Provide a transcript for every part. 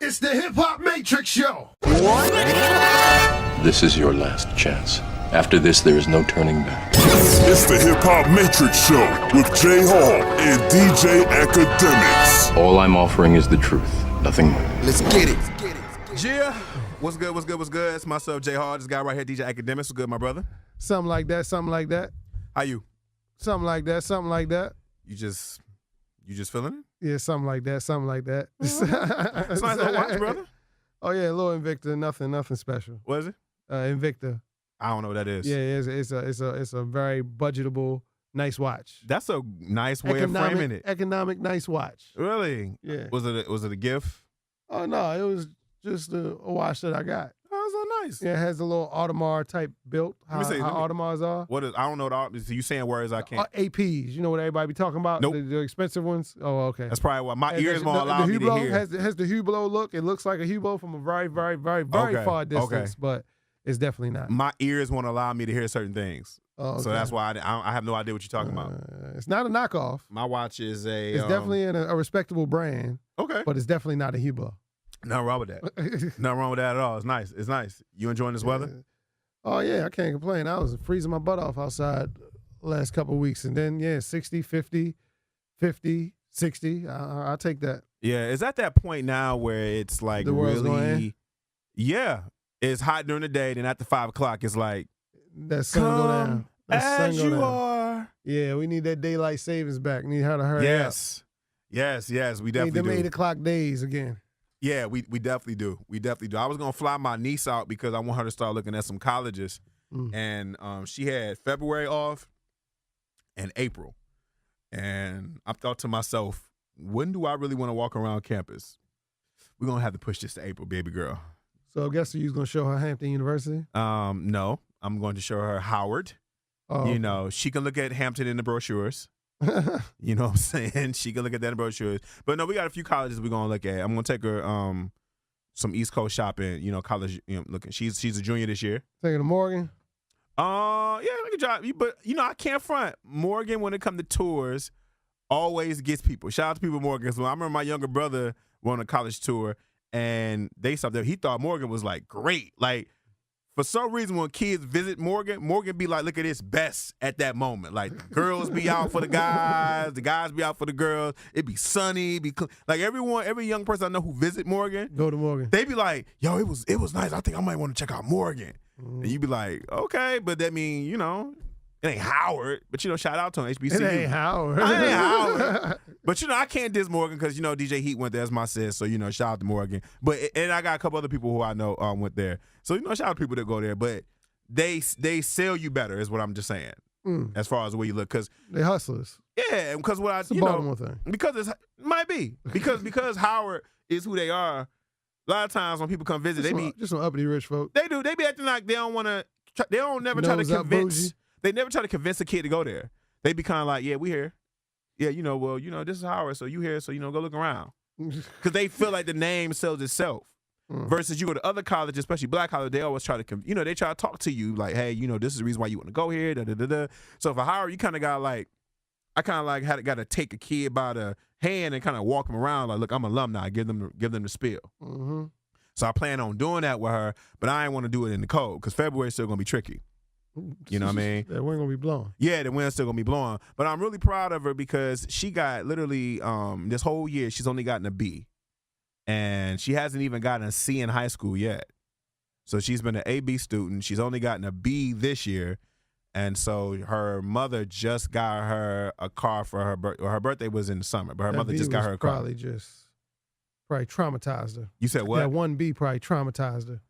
It's the Hip Hop Matrix Show. This is your last chance. After this, there is no turning back. It's the Hip Hop Matrix Show with J.Hall and DJ Akademiks. All I'm offering is the truth, nothing more. Let's get it. Yeah. What's good? It's myself, J.Hall. This guy right here, DJ Akademiks. What's good, my brother? Something like that. How you? Something like that. You just feeling it? Yeah, something like that. It's a nice little watch, brother. Oh yeah, a little Invicta, nothing special. What is it? Invicta. I don't know what that is. Yeah, it's a very budgetable, nice watch. That's a nice way of framing it. Economic, nice watch. Really? Yeah. Was it a gift? Oh no, it was just a watch that I got. Oh, so nice. Yeah, it has a little Audemars type built. How Audemars are. What is? I don't know what. So you saying words I can't. APs. You know what everybody be talking about? Nope. The expensive ones. Oh, okay. That's probably what my ears won't allow me to hear. Has the Hublot look. It looks like a Hublot from a very far distance, but it's definitely not. My ears won't allow me to hear certain things. Oh, okay. So that's why I have no idea what you're talking about. It's not a knockoff. My watch is It's definitely a respectable brand. Okay. But it's definitely not a Hublot. Nothing wrong with that. Nothing wrong with that at all. It's nice. You enjoying this weather? Oh, yeah, I can't complain. I was freezing my butt off outside last couple of weeks. And then, 60, 50, 60. I'll take that. Yeah, it's at that point now where it's like The world's really, going in? yeah, it's hot during the day. Then after 5 o'clock, it's like, That sun go down. That sun as go you down. are. Yeah, we need that daylight savings back. Need her to hurry up. Yes, we Need definitely them do. 8 o'clock days again. Yeah, we definitely do. I was gonna fly my niece out because I want her to start looking at some colleges, and she had February off and April, and I thought to myself, when do I really want to walk around campus? We're gonna have to push this to April, baby girl. So I guess you was going to show her Hampton University? No, I'm going to show her Howard. Oh, You know, she can look at Hampton in the brochures. You know what I'm saying? She can look at that in brochures. But no, we got a few colleges we're gonna look at. I'm gonna take her some East Coast shopping, college, looking. She's a junior this year. Taking to Morgan? Yeah, good job. But I can't front. Morgan, when it comes to tours, always gets people. Shout out to people at Morgan. So I remember my younger brother went on a college tour and they stopped there. He thought Morgan was like great. Like, for some reason, when kids visit Morgan be like, look at this, best at that moment. Like, girls be out for the guys be out for the girls. It be sunny, like every young person I know who visit Morgan, Go to Morgan. they be like, yo, it was nice. I think I might want to check out Morgan. And you be like, okay, but that mean, it ain't Howard, but shout out to him, HBCU. It ain't Howard. I ain't Howard. But I can't diss Morgan because DJ Heat went there, as my sis. So shout out to Morgan. But and I got a couple other people who I know went there. So shout out to people that go there. But they sell you better, is what I'm just saying. As far as the way you look, because They hustlers. yeah, because what I It's a Baltimore thing. because it might be because Howard is who they are. A lot of times when people come visit, Just some uppity rich folk. they be acting like they don't want to. They don't never try to Nose up, convince. bougie. They never try to convince a kid to go there. They be kind of like, yeah, we here. Yeah, this is Howard, so you here, so go look around. Because they feel like the name sells itself. Versus you go to other colleges, especially black colleges, they always try to, they try to talk to you like, hey, this is the reason why you want to go here. Da, da, da, da. So for Howard, you kind of got like, I kind of like got to take a kid by the hand and kind of walk them around like, look, I'm an alumni, give them the spiel. Mm-hmm. So I plan on doing that with her, but I ain't want to do it in the cold because February's still gonna be tricky. You know what I mean? That wind gonna be blowing. Yeah, the wind's still gonna be blowing. But I'm really proud of her because she got literally this whole year she's only gotten a B. And she hasn't even gotten a C in high school yet. So she's been an A-B student. She's only gotten a B this year. And so her mother just got her a car for her birthday. Well, her birthday was in the summer, but her That mother B just got was her a car. Probably traumatized her. You said what? That 1B probably traumatized her.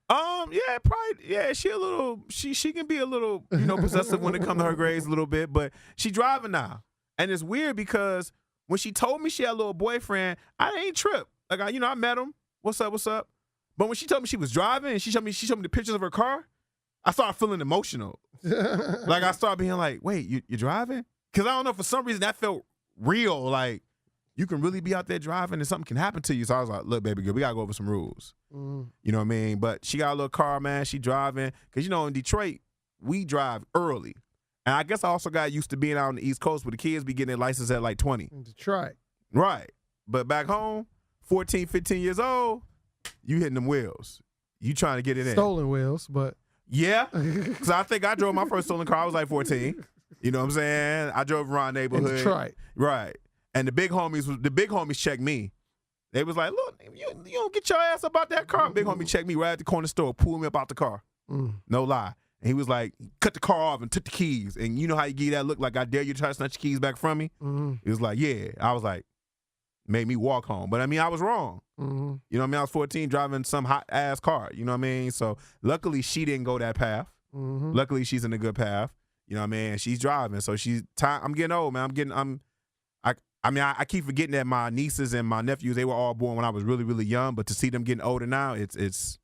Yeah, probably. Yeah, she can be a little, possessive when it comes to her grades a little bit, but she driving now, and it's weird because when she told me she had a little boyfriend, I ain't tripped. Like I met him. What's up? But when she told me she was driving and she showed me the pictures of her car, I started feeling emotional. Like I started being like, wait, you're driving? Because I don't know, for some reason that felt real. Like you can really be out there driving and something can happen to you. So I was like, look, baby girl, we got to go over some rules. You know what I mean? But she got a little car, man. She driving. Because, in Detroit, we drive early. And I guess I also got used to being out on the East Coast where the kids be getting their license at like 20. In Detroit. Right. But back home, 14, 15 years old, You hitting them wheels. You trying to get it in. Stolen wheels, but. Yeah, because I think I drove my first stolen car. I was like 14. You know what I'm saying? I drove around neighborhood. In Detroit. Right. And the big homies checked me. They was like, look, you don't get your ass up out that car. Big homie checked me right at the corner store, pulled me up out the car. No lie. And he was like, cut the car off and took the keys. And you know how you give that look like, I dare you to try to snatch your keys back from me? He was like, yeah. I was like, made me walk home. But I mean, I was wrong. You know what I mean? I was 14 driving some hot ass car. You know what I mean? So luckily she didn't go that path. Luckily she's in a good path. You know what I mean? She's driving. So I'm getting old, man. I keep forgetting that my nieces and my nephews, they were all born when I was really, really young. But to see them getting older now, it's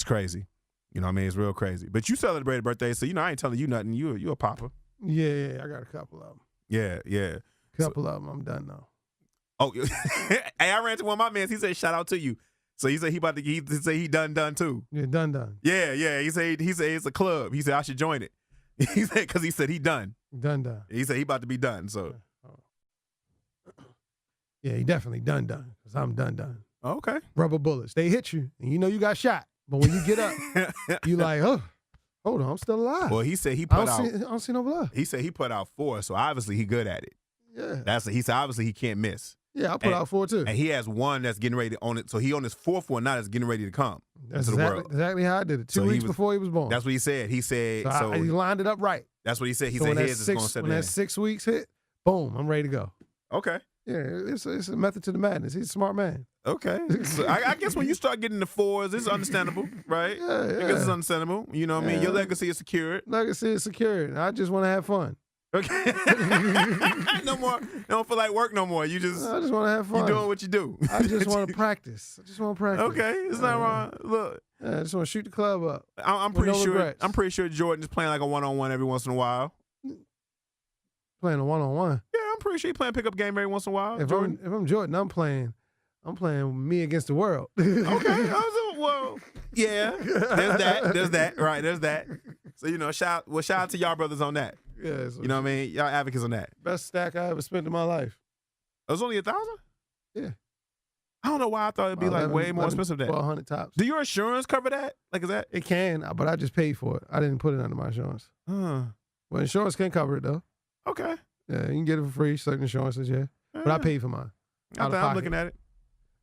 crazy. You know what I mean? It's real crazy. But you celebrated birthdays, so I ain't telling you nothing. You a papa. Yeah, I got a couple of them. Yeah. Couple of them. I'm done now. Oh, hey, I ran to one of my mans. He said, shout out to you. So he said he done too. Yeah, done. Yeah. He said it's a club. He said I should join it. He said because he said he done. Done. He said he about to be done. So yeah, he definitely done. Because I'm done. Okay. Rubber bullets. They hit you, and you know you got shot. But when you get up, you like, oh, hold on, I'm still alive. Well, he said he I put out. don't see no blood. He said he put out 4, so obviously he good at it. Yeah. He said obviously he can't miss. Yeah, I put out 4 too. And he has one that's getting ready to own it. So he on his 4th one now that's getting ready to come That's into the world. exactly how I did it. 2 weeks before he was born. That's what he said. He said he lined it up right. That's what he said. He So said when his is going to set when it in. that 6 weeks hit, boom, I'm ready to go. Okay. Yeah, it's a method to the madness. He's a smart man. Okay. So I guess when you start getting the 4s, it's understandable, right? Yeah. I guess it's understandable. You know what I mean? Your legacy is secured. Legacy is secured. I just want to have fun. Okay. No more. You don't feel like work no more. You just. I just want to have fun. You doing what you do. I just want to practice. Okay, it's not wrong. Look, I just want to shoot the club up. I'm with pretty no sure. regrets. I'm pretty sure Jordan is playing like a 1-on-1 every once in a while. Playing a 1-on-1. Yeah, I'm pretty sure he playing pickup game every once in a while. If I'm Jordan, I'm playing me against the world. Okay. Well, yeah. There's that. Right. There's that. So shout out to y'all brothers on that. Yeah. So you know what I mean? Y'all advocates on that. Best stack I ever spent in my life. It was only 1,000? Yeah. I don't know why I thought it'd be like way more expensive than that. 1,200 tops. Do your insurance cover that? Like, is that? It can, but I just paid for it. I didn't put it under my insurance. Well, insurance can cover it though. Okay. Yeah, you can get it for free. Certain insurances, yeah. But I paid for mine. I'm looking at it.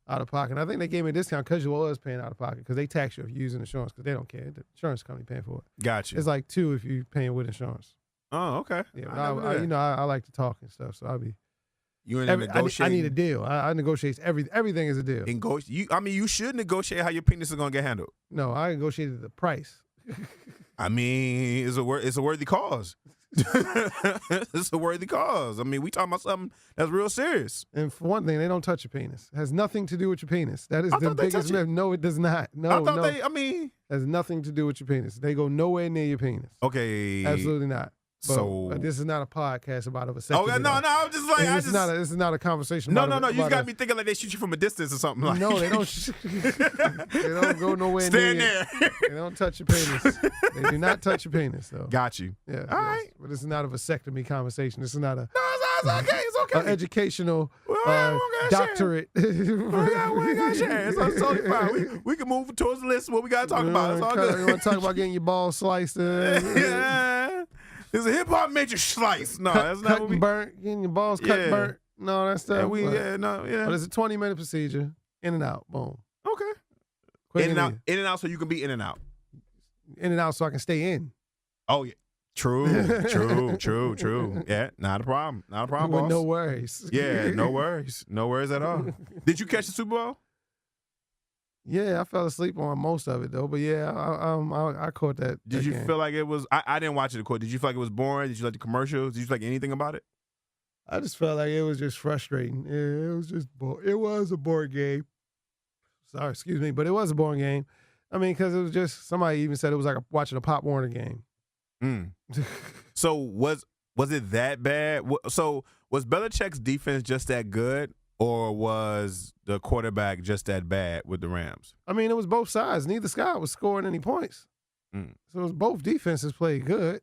Out of pocket. I think they gave me a discount because you was paying out of pocket because they tax you if you're using insurance because they don't care. The insurance company paying for it. Gotcha. It's like 2 if you're paying with insurance. Oh, okay. Yeah, but I like to talk and stuff, so I'll be. You in negotiating? I need a deal. I negotiate everything is a deal. You should negotiate how your penis is gonna get handled. No, I negotiated the price. I mean, it's a worthy cause. It's a worthy cause. I mean, we talking about something that's real serious. And for one thing, they don't touch your penis. It has nothing to do with your penis. That is the biggest myth. No, it does not. No, has nothing to do with your penis. They go nowhere near your penis. Okay. Absolutely not. But this is not a podcast about a vasectomy. Okay, no, I'm just like this is not a conversation. No. You just got me thinking like they shoot you from a distance or something. Like. No, they don't. They don't go nowhere Stand near. there. They don't touch your penis. They do not touch your penis, though. Got you. Yeah. All right. But this is not a vasectomy conversation. This is not a. No, it's okay. An educational doctorate. We ain't got to share. It's totally fine. We can move towards the list. What we got to talk about. It's all good. You want to talk about getting your balls sliced? Yeah. It's a hip hop matrix slice. No, that's not what we. Burnt, getting your balls cut burnt. No, that's stuff. Yeah. But it's a 20-minute procedure. In and out. Boom. Okay. Quick in and out, so you can be in and out. In and out, so I can stay in. Oh yeah. True. Yeah, not a problem. Not a problem, With boss. no worries. Yeah, no worries. No worries at all. Did you catch the Super Bowl? Yeah, I fell asleep on most of it though. But yeah, I caught that. Did you feel like it was? I didn't watch it. Of course. Did you feel like it was boring? Did you like the commercials? Did you like anything about it? I just felt like it was just frustrating. It was just it was a boring game. Sorry, excuse me, but it was a boring game. I mean, because it was just somebody even said it was like watching a Pop Warner game. So was it that bad? So was Belichick's defense just that good? Or was the quarterback just that bad with the Rams? I mean, it was both sides. Neither side was scoring any points. So it was both defenses played good.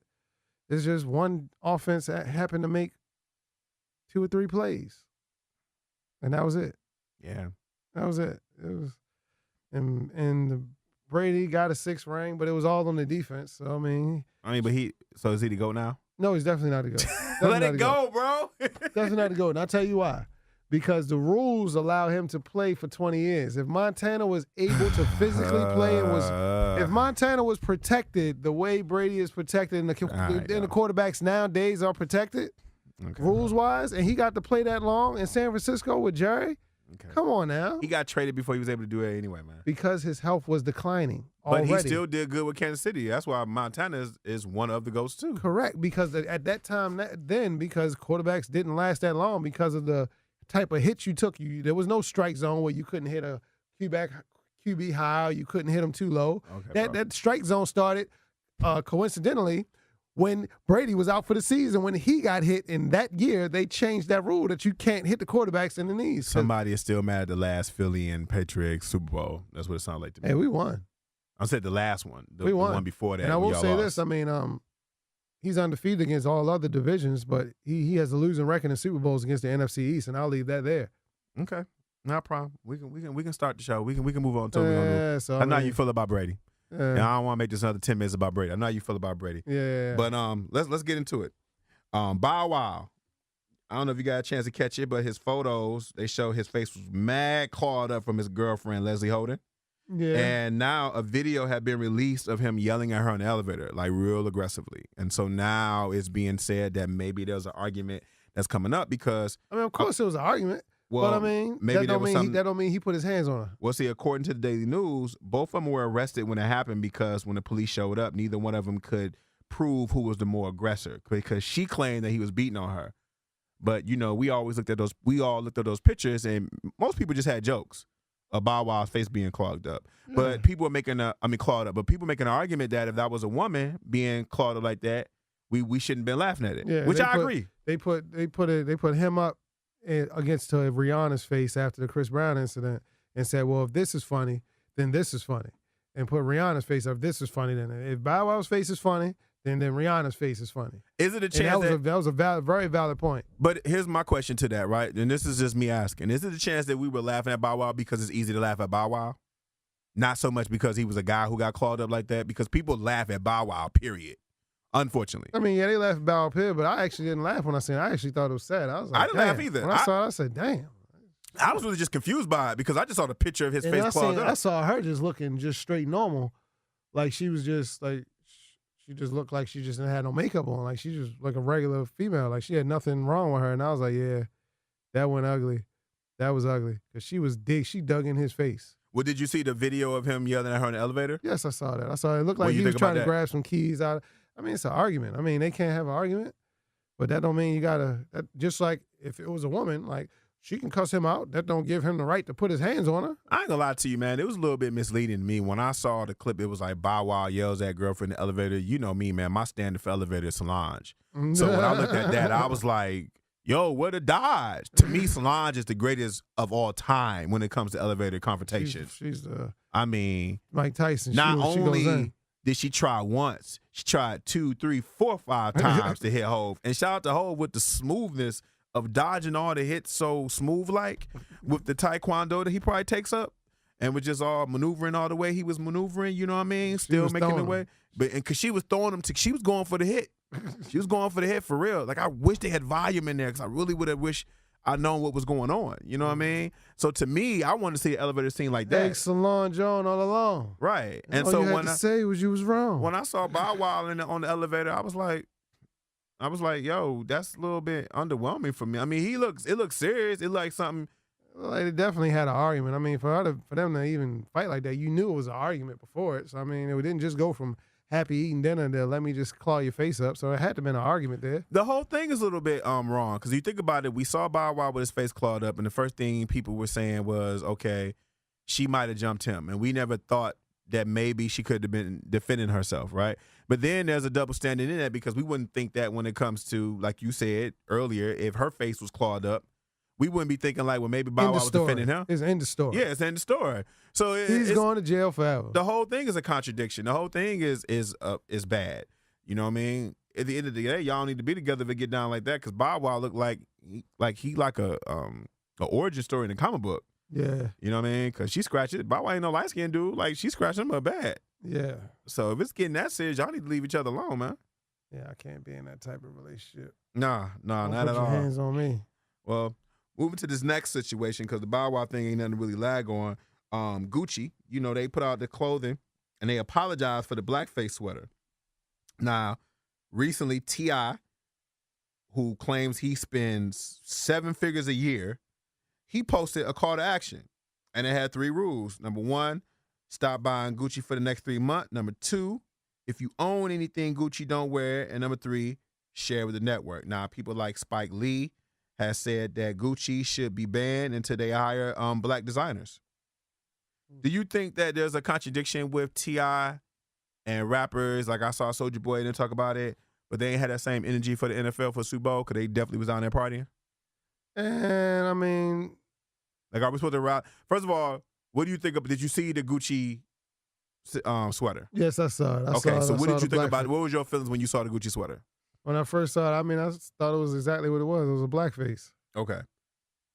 It's just one offense that happened to make 2 or 3 plays. And that was it. Yeah. That was it. and Brady got a 6th ring, but it was all on the defense. So but so is he the GOAT now? no, he's definitely not the GOAT. Let it go, bro. Definitely not the GOAT. And I'll tell you why. Because the rules allow him to play for 20 years. If Montana was able to physically play and if Montana was protected the way Brady is protected and the quarterbacks nowadays are protected, rules-wise, and he got to play that long in San Francisco with Jerry, come on now. He got traded before he was able to do it anyway, man. Because his health was declining But already. he still did good with Kansas City. That's why Montana is one of the GOATs, too. Correct, because at that time, because quarterbacks didn't last that long because of the type of hits you took. There was no strike zone where you couldn't hit a QB high, or you couldn't hit them too low. That strike zone started coincidentally when Brady was out for the season. When he got hit in that year, they changed that rule that you can't hit the quarterbacks in the knees. Somebody is still mad at the last Philly and Patriots Super Bowl. That's what it sounded like to me. Hey, we won. I said the last one. We won. The one before that. And I will say lost. this. He's undefeated against all other divisions, but he has a losing record in Super Bowls against the NFC East, and I'll leave that there. Okay, no problem. We can start the show. We can move on to it. I know how you feel about Brady. And I don't want to make this another 10 minutes about Brady. I know how you feel about Brady. Yeah. But let's get into it. Bow Wow. I don't know if you got a chance to catch it, but his photos, they show his face was mad clawed up from his girlfriend, Leslie Holden. Yeah. And now a video had been released of him yelling at her in the elevator, like real aggressively. And so now it's being said that maybe there's an argument that's coming up because of course it was an argument. Well, but maybe that don't mean he put his hands on her. Well, see, according to the Daily News, both of them were arrested when it happened because when the police showed up, neither one of them could prove who was the more aggressor because she claimed that he was beating on her. But we all looked at those pictures, and most people just had jokes about Wow's face being clogged up. But people were making clawed up. But people making an argument that if that was a woman being clawed up like that, we shouldn't have been laughing at it. Yeah, which I agree. They put him up against Rihanna's face after the Chris Brown incident and said, well, if this is funny, then this is funny. And put Rihanna's face up, this is funny. Then if Bow Wow's face is funny, then Rihanna's face is funny. Is it a chance that was a very valid point? But here's my question to that, right? And this is just me asking. Is it a chance that we were laughing at Bow Wow because it's easy to laugh at Bow Wow? Not so much because he was a guy who got clawed up like that, because people laugh at Bow Wow, period. Unfortunately. They laughed at Bow Wow, period, but I actually didn't laugh when I seen it. I actually thought it was sad. I was like, I didn't laugh either. When I saw it, I said, damn. I was really just confused by it because I just saw the picture of his face clawed up. I saw her just looking just straight normal. Like she was just like, she just looked like she just didn't have no makeup on. Like she just like a regular female. Like she had nothing wrong with her. And I was like, yeah, that went ugly. That was ugly. Because she dug in his face. Well, did you see the video of him yelling at her in the elevator? Yes, I saw that. I saw it. It looked like he was trying to grab some keys out. It's an argument. They can't have an argument. But that don't mean you gotta, just like if it was a woman, like she can cuss him out. That don't give him the right to put his hands on her. I ain't gonna lie to you, man. It was a little bit misleading to me. When I saw the clip, it was like Bow Wow yells at girlfriend in the elevator. You know me, man. My standard for elevator is Solange. So when I looked at that, I was like, yo, what a dodge. To me, Solange is the greatest of all time when it comes to elevator confrontation. She's the Mike Tyson. Not only did she try once, she tried 2, 3, 4, 5 times to hit Hove. And shout out to Hove with the smoothness of dodging all the hits so smooth like with the taekwondo that he probably takes up and was just all maneuvering all the way he was maneuvering, you know what I mean? Still making the way. But because she was throwing them, she was going for the hit. She was going for the hit for real. Like I wish they had volume in there because I really would have wished I known what was going on. You know what I mean? So to me, I wanted to see an elevator scene like that. Hey, Solange Joan all along. Right. And all so you had to say was you was wrong. When I saw Bow Wow on the elevator, I was like, yo, that's a little bit underwhelming for me. It looks serious. It like something. Well, they definitely had an argument. For them to even fight like that, you knew it was an argument before it. So, it didn't just go from happy eating dinner to let me just claw your face up. So it had to have been an argument there. The whole thing is a little bit wrong because you think about it, we saw Bow Wow with his face clawed up, and the first thing people were saying was, okay, she might have jumped him, and we never thought that maybe she could have been defending herself, right? But then there's a double standard in that because we wouldn't think that when it comes to, like you said earlier, if her face was clawed up, we wouldn't be thinking like, well, maybe Bow Wow was defending him. It's in the story. Yeah, it's in the story. So he's going to jail forever. The whole thing is a contradiction. The whole thing is bad. You know what I mean? At the end of the day, y'all need to be together if it get down like that because Bow Wow looked like he a origin story in the comic book. Yeah. You know what I mean? Because she scratched it. Bow Wow ain't no light-skinned dude. Like, she scratched him up bad. Yeah. So if it's getting that serious, y'all need to leave each other alone, man. Yeah, I can't be in that type of relationship. Nah, Don't not put at your all. hands on me. Well, moving to this next situation, because the Bow Wow thing ain't nothing to really lag on. Gucci, you know, they put out the clothing and they apologized for the blackface sweater. Now, recently, T.I., who claims he spends 7 figures a year, he posted a call to action. And it had 3 rules. Number 1, stop buying Gucci for the next 3 months. Number 2, if you own anything Gucci, don't wear it. And number 3, share with the network. Now, people like Spike Lee has said that Gucci should be banned until they hire black designers. Do you think that there's a contradiction with T.I. and rappers? Like I saw Soulja Boy didn't talk about it, but they ain't had that same energy for the NFL for Super Bowl because they definitely was down there partying. And I mean, like, are we supposed to ride? First of all, what do you think of? Did you see the Gucci sweater? yes, I saw it. So what did you think about it? it? What was your feelings when you saw the Gucci sweater? When I first saw it, I mean, I thought it was exactly what it was. It was a blackface. Okay.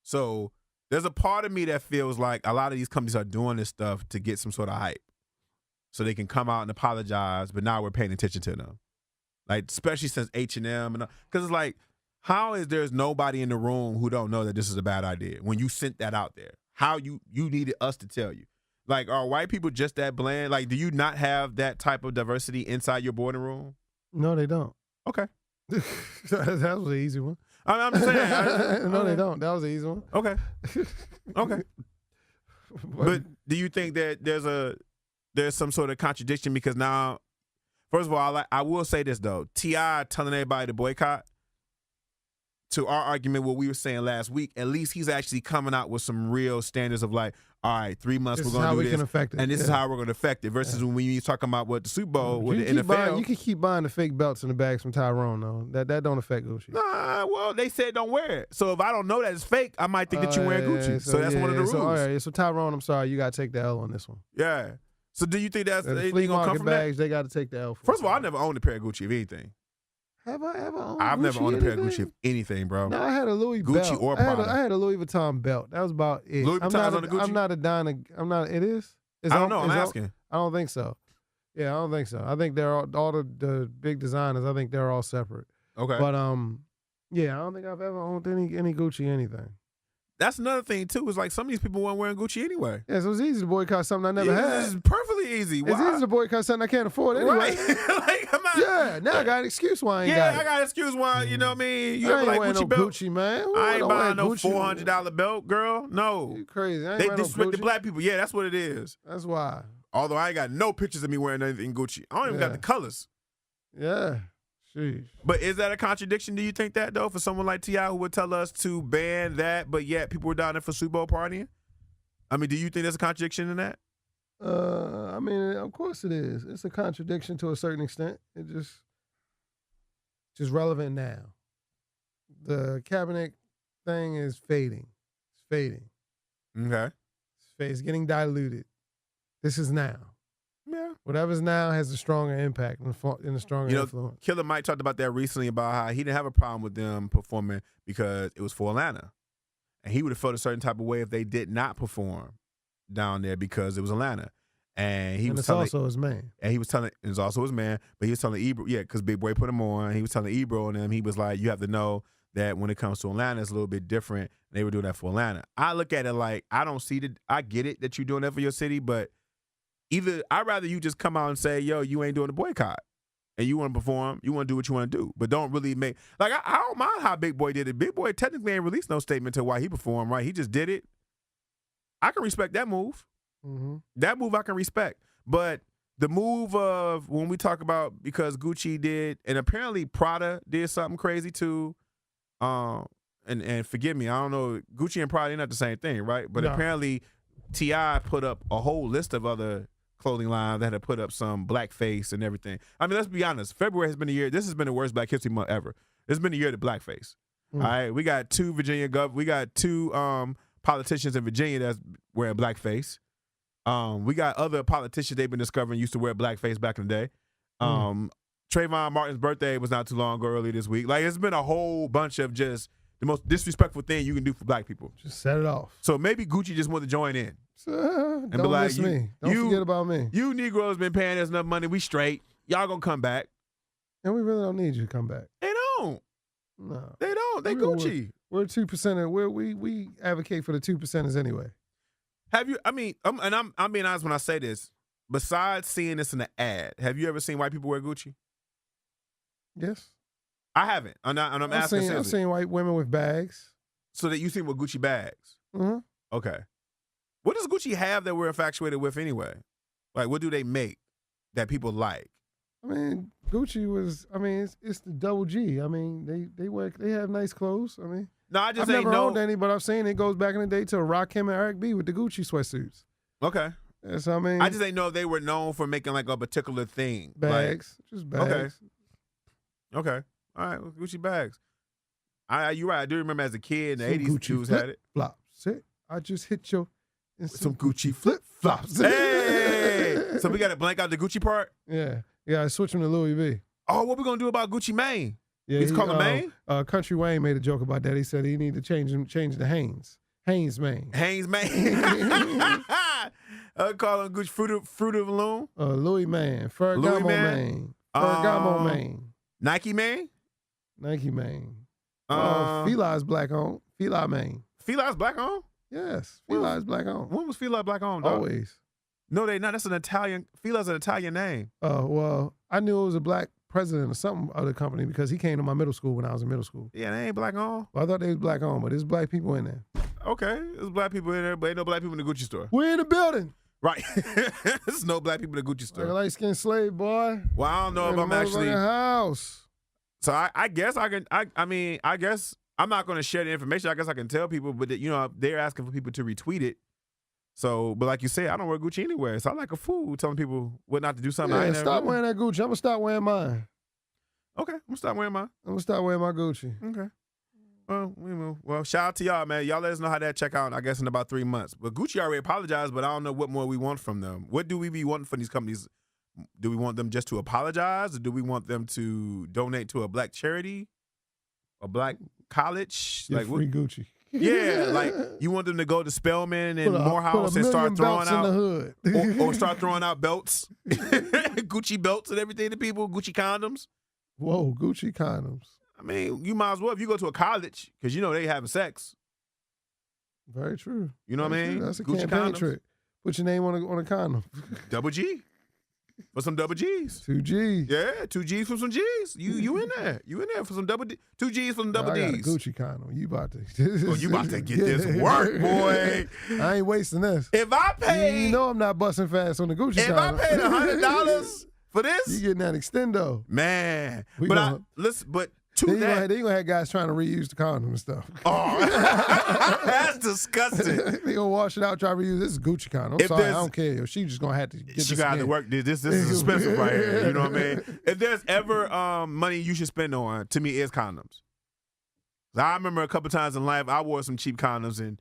So there's a part of me that feels like a lot of these companies are doing this stuff to get some sort of hype so they can come out and apologize, but now we're paying attention to them. Like, especially since H&M. Because it's like, how is there's nobody in the room who don't know that this is a bad idea when you sent that out there? How you needed us to tell you? Like, are white people just that bland? Like, do you not have that type of diversity inside your boarding room? No, they don't. Okay. That was an easy one. I'm just saying. No, they don't. That was an easy one. Okay. Okay. But do you think that there's some sort of contradiction? Because now, first of all, I will say this, though. T.I. telling everybody to boycott, to our argument, what we were saying last week, at least he's actually coming out with some real standards of like, all right, 3 months This we're is going how to do we this, can affect it. and this is how we're going to affect it. Versus when you're talking about what the Super Bowl with the NFL. You can keep buying the fake belts in the bags from Tyrone, though. That don't affect Gucci. Nah, well, they said don't wear it. So if I don't know that it's fake, I might think that you're wearing Gucci. So that's one of the rules. So, all right, so Tyrone, I'm sorry, you got to take the L on this one. Yeah. So do you think that's The anything flea going to come market from bags, that? they got to take the L. First of all, I never owned a pair of Gucci of anything. Have I ever owned I've never owned a pair of anything? Gucci of anything, bro. No, I had a Louis Gucci belt. or I Prada. had a Louis Vuitton belt. That was about it. Louis Vuitton's on the Gucci? I'm not a Donna. I'm not. It is. I don't know. I'm asking. I don't think so. Yeah, I don't think so. I think they're all the big designers. I think they're all separate. Okay. But yeah, I don't think I've ever owned any Gucci anything. That's another thing, too, is like some of these people weren't wearing Gucci anyway. Yeah, so it's easy to boycott something I never had. It's perfectly easy. It's easy to boycott something I can't afford anyway. Right. Like, I'm not, Yeah, now I got an excuse why I ain't got it. I got an excuse why, you know what I mean? You I ever ain't like wearing Gucci no belt? Gucci, man. I ain't don't buying wear no Gucci. $400 belt, girl. No. You crazy. I ain't They wearing no disrespect the Gucci. black people. Yeah, that's what it is. That's why. Although I ain't got no pictures of me wearing anything Gucci. I don't even got the colors. Yeah. Sheesh. But is that a contradiction? Do you think that, though, for someone like T.I. who would tell us to ban that, but yet people were down there for Super Bowl partying? I mean, do you think there's a contradiction in that? I mean, of course it is. It's a contradiction to a certain extent. It just relevant now. The Kaepernick thing is fading. It's fading. Okay. It's getting diluted. This is now. Yeah. Whatever's now has a stronger impact and a stronger influence. Killer Mike talked about that recently about how he didn't have a problem with them performing because it was for Atlanta. And he would have felt a certain type of way if they did not perform down there because it was Atlanta. And he was it's telling, also his man. And he was telling, it's also his man, but he was telling Ebro, yeah, because Big Boy put him on. He was telling Ebro and them, he was like, you have to know that when it comes to Atlanta, it's a little bit different. They were doing that for Atlanta. I look at it like, I get it that you're doing that for your city, but either I'd rather you just come out and say, yo, you ain't doing the boycott. And you want to perform, you want to do what you want to do. But don't really make, like, I don't mind how Big Boy did it. Big Boy technically ain't released no statement to why he performed, right? He just did it. I can respect that move. Mm-hmm. That move I can respect. But the move of when we talk about, because Gucci did, and apparently Prada did something crazy too, and forgive me, I don't know, Gucci and Prada ain't not the same thing, right? But apparently T.I. put up a whole list of other clothing lines that had put up some blackface and everything. I mean, let's be honest. February has been a year. This has been the worst Black History Month ever. It's been a year of blackface. All right, we got two politicians in Virginia that's wearing blackface. We got other politicians they've been discovering used to wear blackface back in the day. Trayvon Martin's birthday was not too long ago, earlier this week. Like, it's been a whole bunch of just the most disrespectful thing you can do for black people. Just set it off. So maybe Gucci just wanted to join in. Don't be like, miss me. Don't forget about me. You Negroes been paying us enough money. We straight. Y'all gonna come back. And we really don't need you to come back. They don't. No. They don't. They Gucci. We're 2%. We advocate for the 2%ers anyway. Have you? I mean, I'm being honest when I say this. Besides seeing this in the ad, have you ever seen white people wear Gucci? Yes. I haven't. I'm asking. I've seen white women with bags. So that you see with Gucci bags. Mm-hmm. Okay. What does Gucci have that we're infatuated with anyway? Like, what do they make that people like? I mean, Gucci was. I mean, it's the double G. I mean, they have nice clothes. I mean, No, I just I've ain't never know. owned any, but I've seen it goes back in the day to Rakim and Eric B with the Gucci sweatsuits. Okay. Yes, I mean, I just ain't know if they were known for making like a particular thing. bags, just bags. Okay. All right. Gucci bags. You're right. I do remember as a kid in the Some 80s, dudes had it. Flops. I just hit your and Some Gucci flip flops. Hey! So we got to blank out the Gucci part? Yeah. I switched him to Louis V. Oh, what we going to do about Gucci Mane? Yeah, He's calling Mane? Country Wayne made a joke about that. He said he need to change the Haynes. Haynes Mane. Haynes Mane. Call him Gucci Fruit of the Loom. Louis Mane. Ferragamo Mane. Ferragamo Mane. Nike Mane? Nike Mane. Feli's black on. Feli Mane. Feli's black on? Yes. Feli's black on. When was Feli black on, dog? Always. No, they not. That's an Italian. Feli's an Italian name. Oh, well, I knew it was a black president of some other company because he came to my middle school when I was in middle school. Yeah, they ain't black on. Well, I thought they was black on, but there's black people in there. Okay, there's black people in there, but ain't no black people in the Gucci store. We're in the building. Right. There's no black people in the Gucci Like a store. light-skinned slave, boy. Well, I don't know if In I'm the actually. motherfucking house. So I guess I can. I guess I'm not going to share the information. I guess I can tell people, but they're asking for people to retweet it. So, but like you said, I don't wear Gucci anywhere. So I like a fool telling people what not to do something. I Yeah, ain't stop never wearing that Gucci. I'm gonna stop wearing mine. Okay, I'm gonna stop wearing mine. I'm gonna stop wearing my Gucci. Okay. Well, shout out to y'all, man. Y'all let us know how that check out, I guess, in about 3 months. But Gucci already apologized, but I don't know what more we want from them. What do we be wanting from these companies? Do we want them just to apologize, or do we want them to donate to a black charity, a black college? Get free Gucci. Yeah, like you want them to go to Spelman and Put Morehouse a and start million throwing belts in out, the hood. or start throwing out belts, Gucci belts and everything to people, Gucci condoms. Whoa, Gucci condoms. I mean, you might as well if you go to a college because they having sex. Very true. You know what I Very mean? true. That's a Gucci campaign condoms. trick. Put your name on a condom. Double G. For some double G's. 2 G. Yeah, 2 G's for some G's. You in there. You in there for some double D. 2 G's for some double I got a D's. Gucci condom. You about to. Oh, you about to get this work, boy. I ain't wasting this. If I paid, You know I'm not busting fast on the Gucci if condom. I paid $100 for this, You getting that extendo. man. We But gonna- listen, but to Then you that, gonna have guys trying to reuse the condom and stuff. oh, that's disgusting. They gonna wash it out, try to reuse. This is Gucci condom. I'm If sorry, I there's- don't care. Yo. She just gonna have to get She this got to again. work. This is expensive right here. You know what I mean? If there's ever money you should spend on, to me, it's condoms. I remember a couple times in life I wore some cheap condoms, and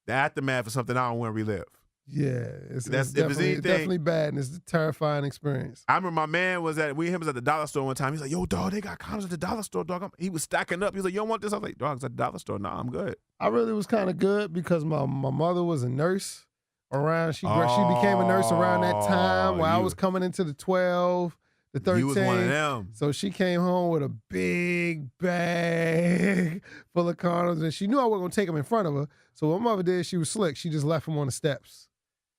the aftermath is something I don't want to relive. Yeah, it's If it's anything- definitely bad, and it's a terrifying experience. I remember my man was at the dollar store one time. He's like, "Yo, dog, they got condoms at the dollar store, dog." He was stacking up. He was like, "You don't want this?" I was like, "Dog, it's at the dollar store. Nah, I'm good." I really was kind of good because my mother was a nurse around. She became a nurse around that time while I was coming into the 12, the 13. You was one of them. So she came home with a big bag full of condoms, and she knew I wasn't gonna take them in front of her. So what my mother did, she was slick. She just left them on the steps,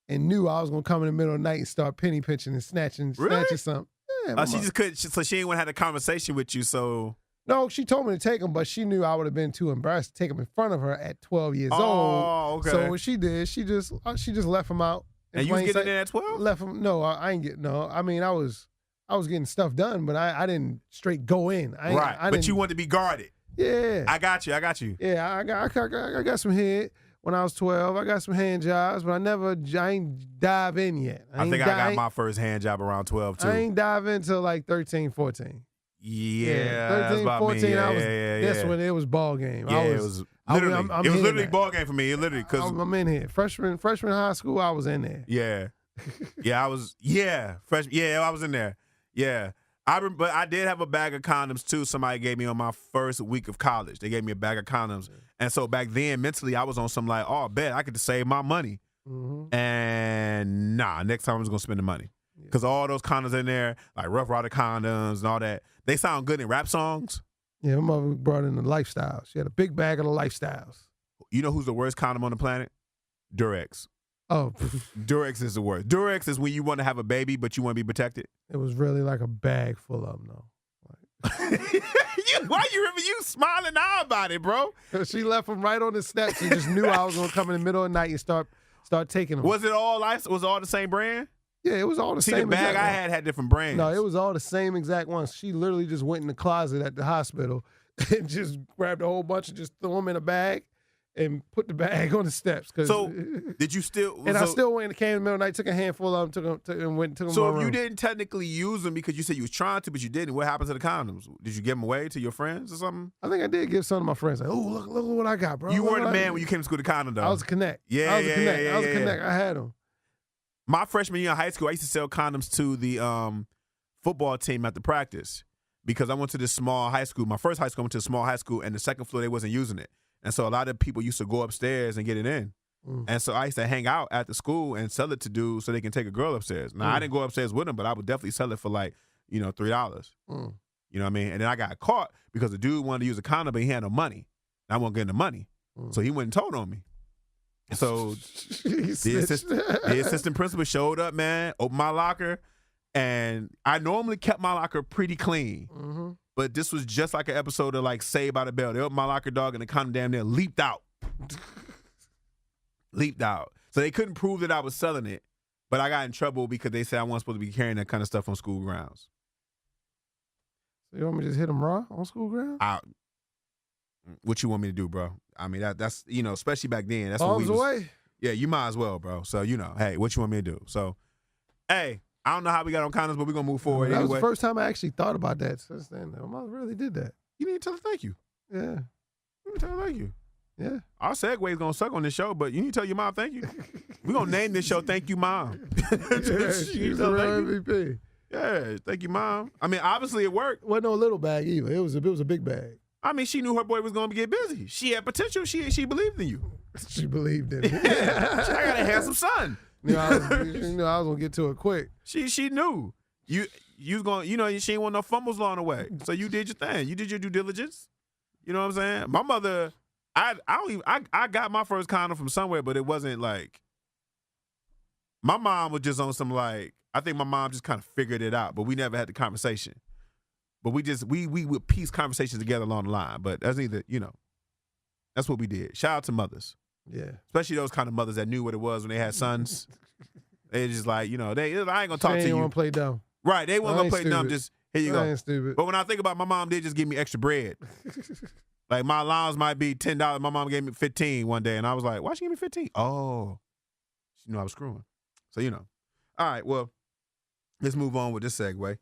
and knew I was gonna come in the middle of the night and start penny pinching and snatching something. Yeah, my She mother- just couldn't. So she ain't want to have a conversation with you. So No, she told me to take them, but she knew I would have been too embarrassed to take them in front of her at 12 years old. Okay. So what she did, she just left them out. in And you was plain getting sight. in there at 12? Left them. No, I ain't get. No, I mean I was getting stuff done, but I didn't straight go in. Right. I But didn't, you wanted to be guarded. Yeah. I got you. Yeah, I got some head when I was 12. I got some hand jobs, but I ain't dive in yet. I think I got my first hand job around 12 too. I ain't dive until like 13, 14. Yeah, that's 13, about 14, me. Yeah, I was, yeah. that's when it was ball game. Yeah, it was literally, it was literally ball game for me. It literally because I'm in here. Freshman high school, I was in there. yeah, I was freshman. Yeah, I was in there. Yeah, But I did have a bag of condoms too. Somebody gave me on my first week of college. They gave me a bag of condoms, and so back then mentally I was on some like, oh, bet I could just save my money. And nah, next time I'm just gonna spend the money because all those condoms in there, like Rough Rider condoms and all that, they sound good in rap songs. Yeah, my mother brought in the lifestyles. She had a big bag of the lifestyles. You know who's the worst condom on the planet? Durex. Oh, Durex is the worst. Durex is when you want to have a baby, but you want to be protected. it was really like a bag full of them, though. Why you smiling now about it, bro? She left them right on the steps and just knew I was gonna come in the middle of the night and start taking them. Was it all the same brand? Yeah, it was all the See, same. the bag I had different brands. No, it was all the same exact ones. She literally just went in the closet at the hospital and just grabbed a whole bunch and just threw them in a bag and put the bag on the steps. So did you still? And I still went and came in the middle of the night, took a handful of them, took them. So if you didn't technically use them because you said you was trying to, but you didn't, what happened to the condoms? Did you give them away to your friends or something? I think I did give some of my friends. Like, oh, look what I got, bro. You Look weren't a what man when you came to school with a condom, though. I was a connect. Yeah, I was a connect. yeah, I was a yeah. connect. I had them. My freshman year in high school, I used to sell condoms to the football team at the practice because I went to this small high school. My first high school, I went to a small high school, and the second floor, they wasn't using it. And so a lot of people used to go upstairs and get it in. And so I used to hang out at the school and sell it to dudes so they can take a girl upstairs. Now, I didn't go upstairs with them, but I would definitely sell it for like, $3. You know what I mean? And then I got caught because the dude wanted to use a condom, but he had no money. And I wasn't getting the money. So he went and told on me. So the assistant principal showed up, man, opened my locker, and I normally kept my locker pretty clean. But this was just like an episode of like Saved by the Bell. They opened my locker, dog, and the condom damn near leaped out. Leaped out. So they couldn't prove that I was selling it, but I got in trouble because they said I wasn't supposed to be carrying that kind of stuff on school grounds. So you want me to just hit them raw on school grounds? What you want me to do, bro? I mean, that's especially back then. That's Bombs what away. Yeah, you might as well, bro. So, hey, what you want me to do? So, hey, I don't know how we got on condoms, but we're going to move forward That anyway. was the first time I actually thought about that since then. My mother really did that. You need to tell her thank you. Yeah. You need to tell her thank you. Yeah. Our segue is going to suck on this show, but you need to tell your mom thank you. We're going to name this show Thank You, Mom. Yeah, she's the real MVP. Yeah, thank you, Mom. I mean, obviously it worked. Wasn't no little bag either. It was a big bag. I mean, she knew her boy was going to get busy. She had potential. She believed in you. She believed in it. Yeah. I got a handsome son. She knew I was gonna get to it quick. She knew. You was going, she ain't want no fumbles along the way. So you did your thing. You did your due diligence. You know what I'm saying? My mother, I got my first condom from somewhere, but it wasn't like, my mom was just on some like, I think my mom just kind of figured it out, but we never had the conversation. But we would piece conversations together along the line. But that's either, that's what we did. Shout out to mothers. Yeah. Especially those kind of mothers that knew what it was when they had sons. They just like, I ain't gonna talk to you. They want to play dumb. Right, they weren't gonna play dumb. Just here you go. I ain't stupid. But when I think about it, my mom did just give me extra bread. Like my allowance might be $10. My mom gave me $15 one day, and I was like, "Why she give me $15?" Oh, she knew I was screwing. So All right, well, let's move on with this segue.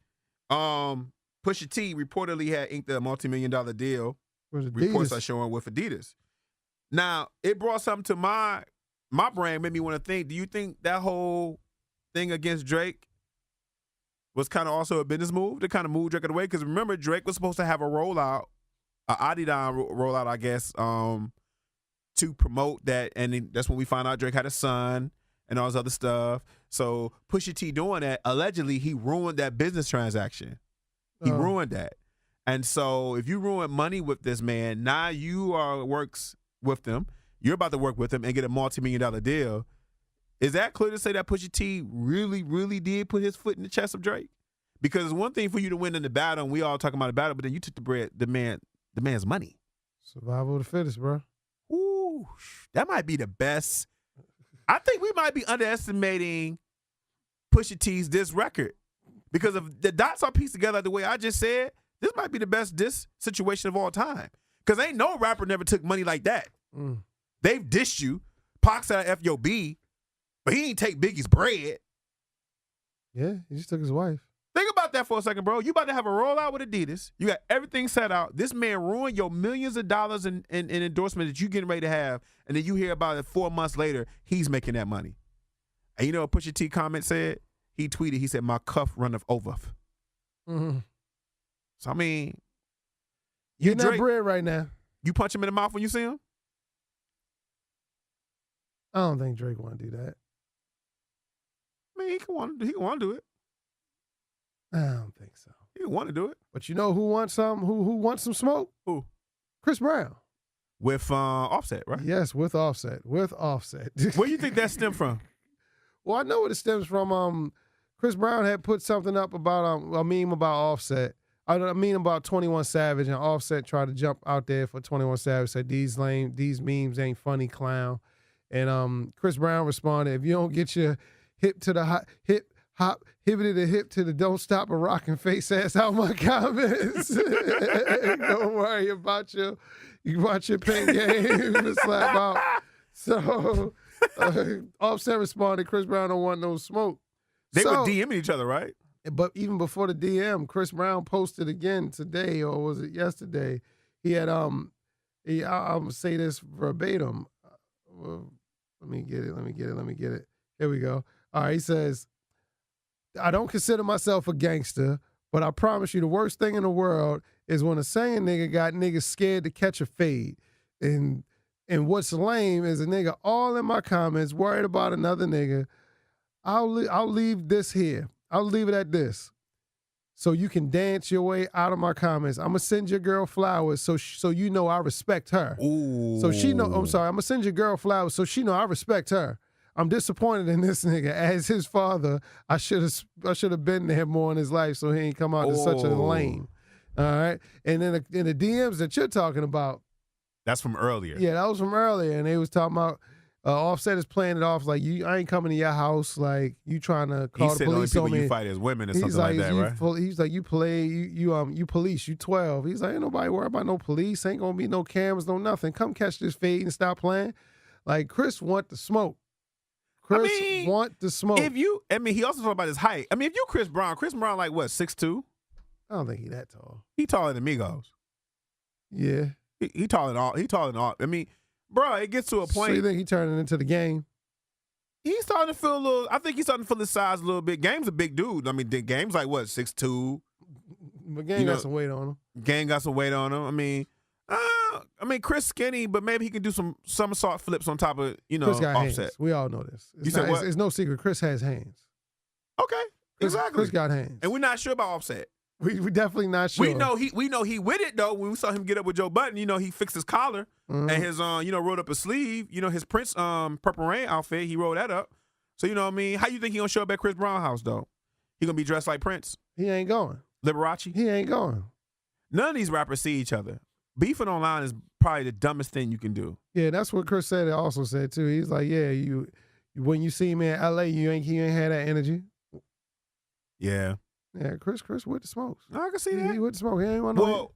Pusha T reportedly had inked a multi-million-dollar deal. Reports are showing with Adidas. Now, it brought something to my brain, made me want to think, do you think that whole thing against Drake was kind of also a business move to kind of move Drake away? Because remember, Drake was supposed to have a rollout, an Adidas rollout, I guess, to promote that. And then that's when we found out Drake had a son and all this other stuff. So Pusha T doing that, allegedly, he ruined that business transaction. He ruined that. And so if you ruin money with this man, now you works with them. You're about to work with him and get a multi-million-dollar deal. Is that clear to say that Pusha T really, really did put his foot in the chest of Drake? Because it's one thing for you to win in the battle, and we all talking about the battle, but then you took the man's money. Survival of the fittest, bro. Ooh, that might be the best. I think we might be underestimating Pusha T's diss record. Because if the dots are pieced together the way I just said, this might be the best diss situation of all time. Because ain't no rapper never took money like that. They've dissed you. Pac said FYOB, but he ain't take Biggie's bread. Yeah, he just took his wife. Think about that for a second, bro. You about to have a rollout with Adidas. You got everything set out. This man ruined your millions of dollars in endorsement that you getting ready to have, and then you hear about it 4 months later, he's making that money. And you know what Pusha T comment said? He tweeted, he said, "My cuff runneth over." So I mean, Getting that Drake, bread right now. you punch him in the mouth when you see him? I don't think Drake want to do that. I mean, he can want to do it. I don't think so. He can want to do it. But you know who wants some? Who wants some smoke? Who? Chris Brown. With Offset, right? Yes, with Offset. With Offset. Where do you think that stemmed from? Well, I know what it stems from. Chris Brown had put something up about a meme about Offset. I mean about 21 Savage, and Offset tried to jump out there for 21 Savage, said these memes ain't funny, clown. And Chris Brown responded, if you don't get your hip to the hibbity the hip to the don't stop a rockin' face ass out my comments. Don't worry about your pen game to slap out. So Offset responded, Chris Brown don't want no smoke. They were DMing each other, right? But even before the DM, Chris Brown posted again today, or was it yesterday? He had I'm gonna say this verbatim. Let me get it. Here we go. All right, he says, I don't consider myself a gangster, but I promise you the worst thing in the world is when a saying nigga got niggas scared to catch a fade. And what's lame is a nigga all in my comments worried about another nigga. I'll leave this here. I'll leave it at this. So you can dance your way out of my comments. I'm going to send your girl flowers so you know I respect her. Ooh. So she know, I'm sorry, I'm going to send your girl flowers so she know I respect her. I'm disappointed in this nigga. As his father, I should have been there more in his life so he ain't come out as such a lame. All right? And then in the DMs that you're talking about. That's from earlier. Yeah, that was from earlier. And they was talking about Offset is playing it off like I ain't coming to your house, like you trying to call the police on me. You fight as women or something like that, right? He's like, you police, you 12. He's like, ain't nobody worried about no police, ain't gonna be no cameras, no nothing. Come catch this fade and stop playing. Like Chris want the smoke. Want the smoke. He also talked about his height. I mean, if you Chris Brown like what, 6'2"? I don't think he that tall. He taller than Migos. Yeah. He taller than all. I mean, bro, it gets to a point. So you think he turning into the Game? He's starting to feel a little. I think he's starting to feel his size a little bit. Game's a big dude. I mean, Game's like what, 6'2"? But Game got some weight on him. Game got some weight on him. I mean, Chris skinny, but maybe he can do some somersault flips on top of Chris got Offset. Hands. We all know this. It's no secret. Chris has hands. Okay, exactly. Chris got hands, and we're not sure about Offset. We definitely not sure. We know he with it though. When we saw him get up with Joe Budden, he fixed his collar and his rolled up his sleeve. His Prince Purple Rain outfit, he rolled that up. So you know what I mean? How you think he gonna show up at Chris Brown house though? He gonna be dressed like Prince? He ain't going. Liberace? He ain't going. None of these rappers see each other. Beefing online is probably the dumbest thing you can do. Yeah, that's what Chris said. Also said too. He's like, yeah, you when you see me in LA, you ain't had that energy. Yeah. Yeah, Chris with the smokes. I can see that. He with the smoke. He ain't want no. Well,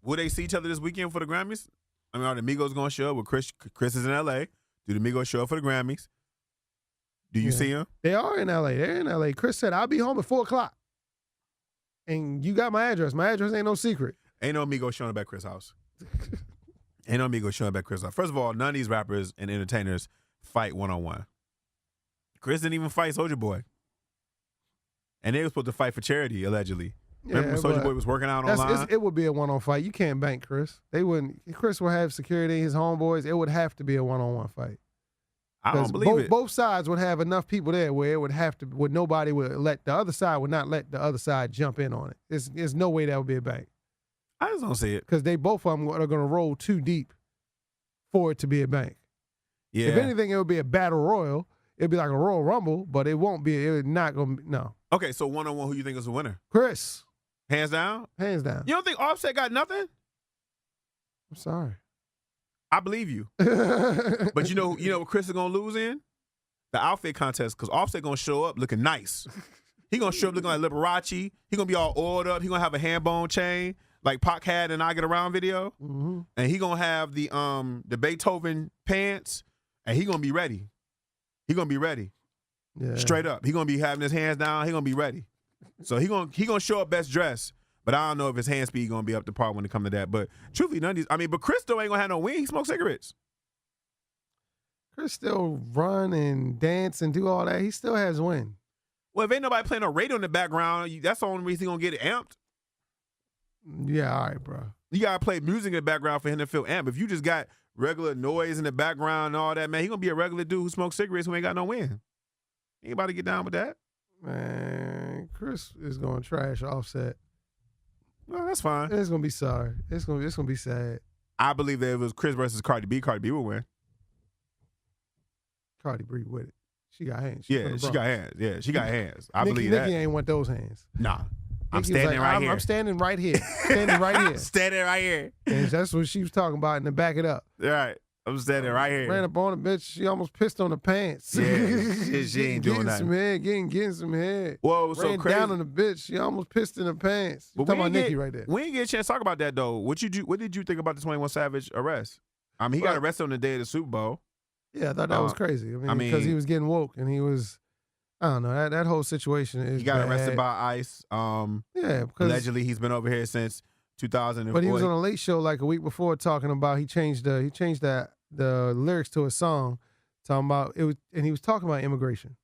will they see each other this weekend for the Grammys? I mean, are the Migos gonna show up? Well, Chris is in LA. Do the Migos show up for the Grammys? Do you see him? They are in LA. They're in LA. Chris said, I'll be home at 4:00. And you got my address. My address ain't no secret. Ain't no Migos showing up at Chris' house. Ain't no Migos showing up at Chris' house. First of all, none of these rappers and entertainers fight one-on-one. Chris didn't even fight Soulja Boy. And they were supposed to fight for charity, allegedly. Remember when Soulja Boy was working out online? It would be a one-on fight. You can't bank Chris. They wouldn't. Chris would have security, his homeboys. It would have to be a one-on-one fight. I don't believe it. Both sides would have enough people there where it would have to, where nobody would let the other side would not let the other side jump in on it. There's no way that would be a bank. I just don't see it. Because both of them are going to roll too deep for it to be a bank. Yeah. If anything, it would be a battle royal. It'd be like a Royal Rumble, but it won't be. It's not going to be, no. Okay, so one-on-one, who you think is the winner? Chris. Hands down? Hands down. You don't think Offset got nothing? I'm sorry. I believe you. But you know what Chris is going to lose in? The outfit contest, because Offset going to show up looking nice. He going to show up looking like Liberace. He going to be all oiled up. He going to have a hand bone chain like Pac had in I Get Around video. Mm-hmm. And he going to have the Beethoven pants, and he going to be ready. He going to be ready. Yeah. Straight up. He going to be having his hands down. He going to be ready. So he gonna show up best dressed. But I don't know if his hand speed going to be up to par when it comes to that. But truthfully, none of these, but Chris still ain't going to have no win. He smokes cigarettes. Chris still run and dance and do all that. He still has win. Well, if ain't nobody playing a radio in the background, that's the only reason he's going to get it amped. Yeah, all right, bro. You gotta play music in the background for him to feel amped. If you just got regular noise in the background and all that, man, he gonna be a regular dude who smokes cigarettes who ain't got no wind. Anybody get down with that? Man, Chris is gonna trash Offset. No, that's fine. It's gonna be sorry. It's gonna be sad. I believe that if it was Chris versus Cardi B would win. Cardi B with it. She got hands. Yeah, she got hands. Yeah, she got hands. I believe Nikki that. ain't want those hands. Nah. I'm Nikki was standing right here. I'm standing right here. Standing right here. Standing right here. And that's what she was talking about, and to back it up. All right. I'm standing right here. Ran up on a bitch. She almost pissed on the pants. Yeah, she ain't doing nothing. Some head, getting some head. Whoa, so Ran crazy. down on the bitch. She almost pissed in her pants. You But talking about Nikki right there. We didn't get a chance to talk about that, though. What did you think about the 21 Savage arrest? I mean, he got arrested on the day of the Super Bowl. Yeah, I thought that was crazy. I mean, because he was getting woke and he was, I don't know, that whole situation is He got bad. arrested by ICE. Yeah, because Allegedly, he's been over here since 2004. But he was on a Late Show like a week before talking about he changed the lyrics to a song, talking about it was, and he was talking about immigration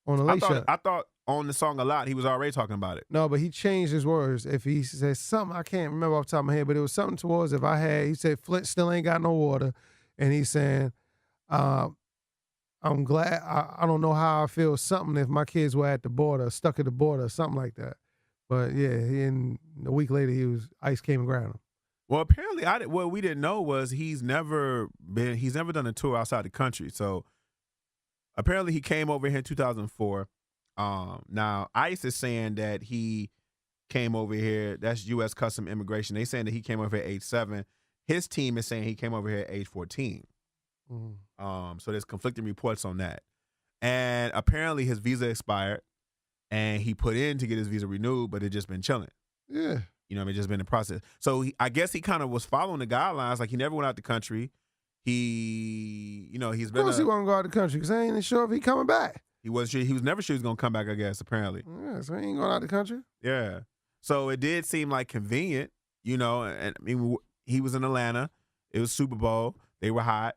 on the Late Show. I thought on the song a lot he was already talking about it. No, but he changed his words. If he says something, I can't remember off the top of my head, but it was something towards he said Flint still ain't got no water, and he's saying, I'm glad, I don't know how I feel, something if my kids were at the border, stuck at the border, something like that. But yeah, and a week later, ICE came and grabbed him. Well, apparently, what we didn't know was he's never done a tour outside the country. So apparently, he came over here in 2004. Now ICE is saying that he came over here. That's U.S. Custom Immigration. They saying that he came over here at age 7. His team is saying he came over here at age 14. So there's conflicting reports on that. And apparently, his visa expired, and he put in to get his visa renewed, but it just been chilling. Yeah. You know, I mean, just been in process. So I guess he kind of was following the guidelines. Like, he never went out the country. He's been. Of course, he won't go out the country because I ain't sure if he coming back. He was sure. He was never sure he was gonna come back. I guess apparently. Yeah, so he ain't going out the country. Yeah. So it did seem like convenient, and I mean, he was in Atlanta. It was Super Bowl. They were hot.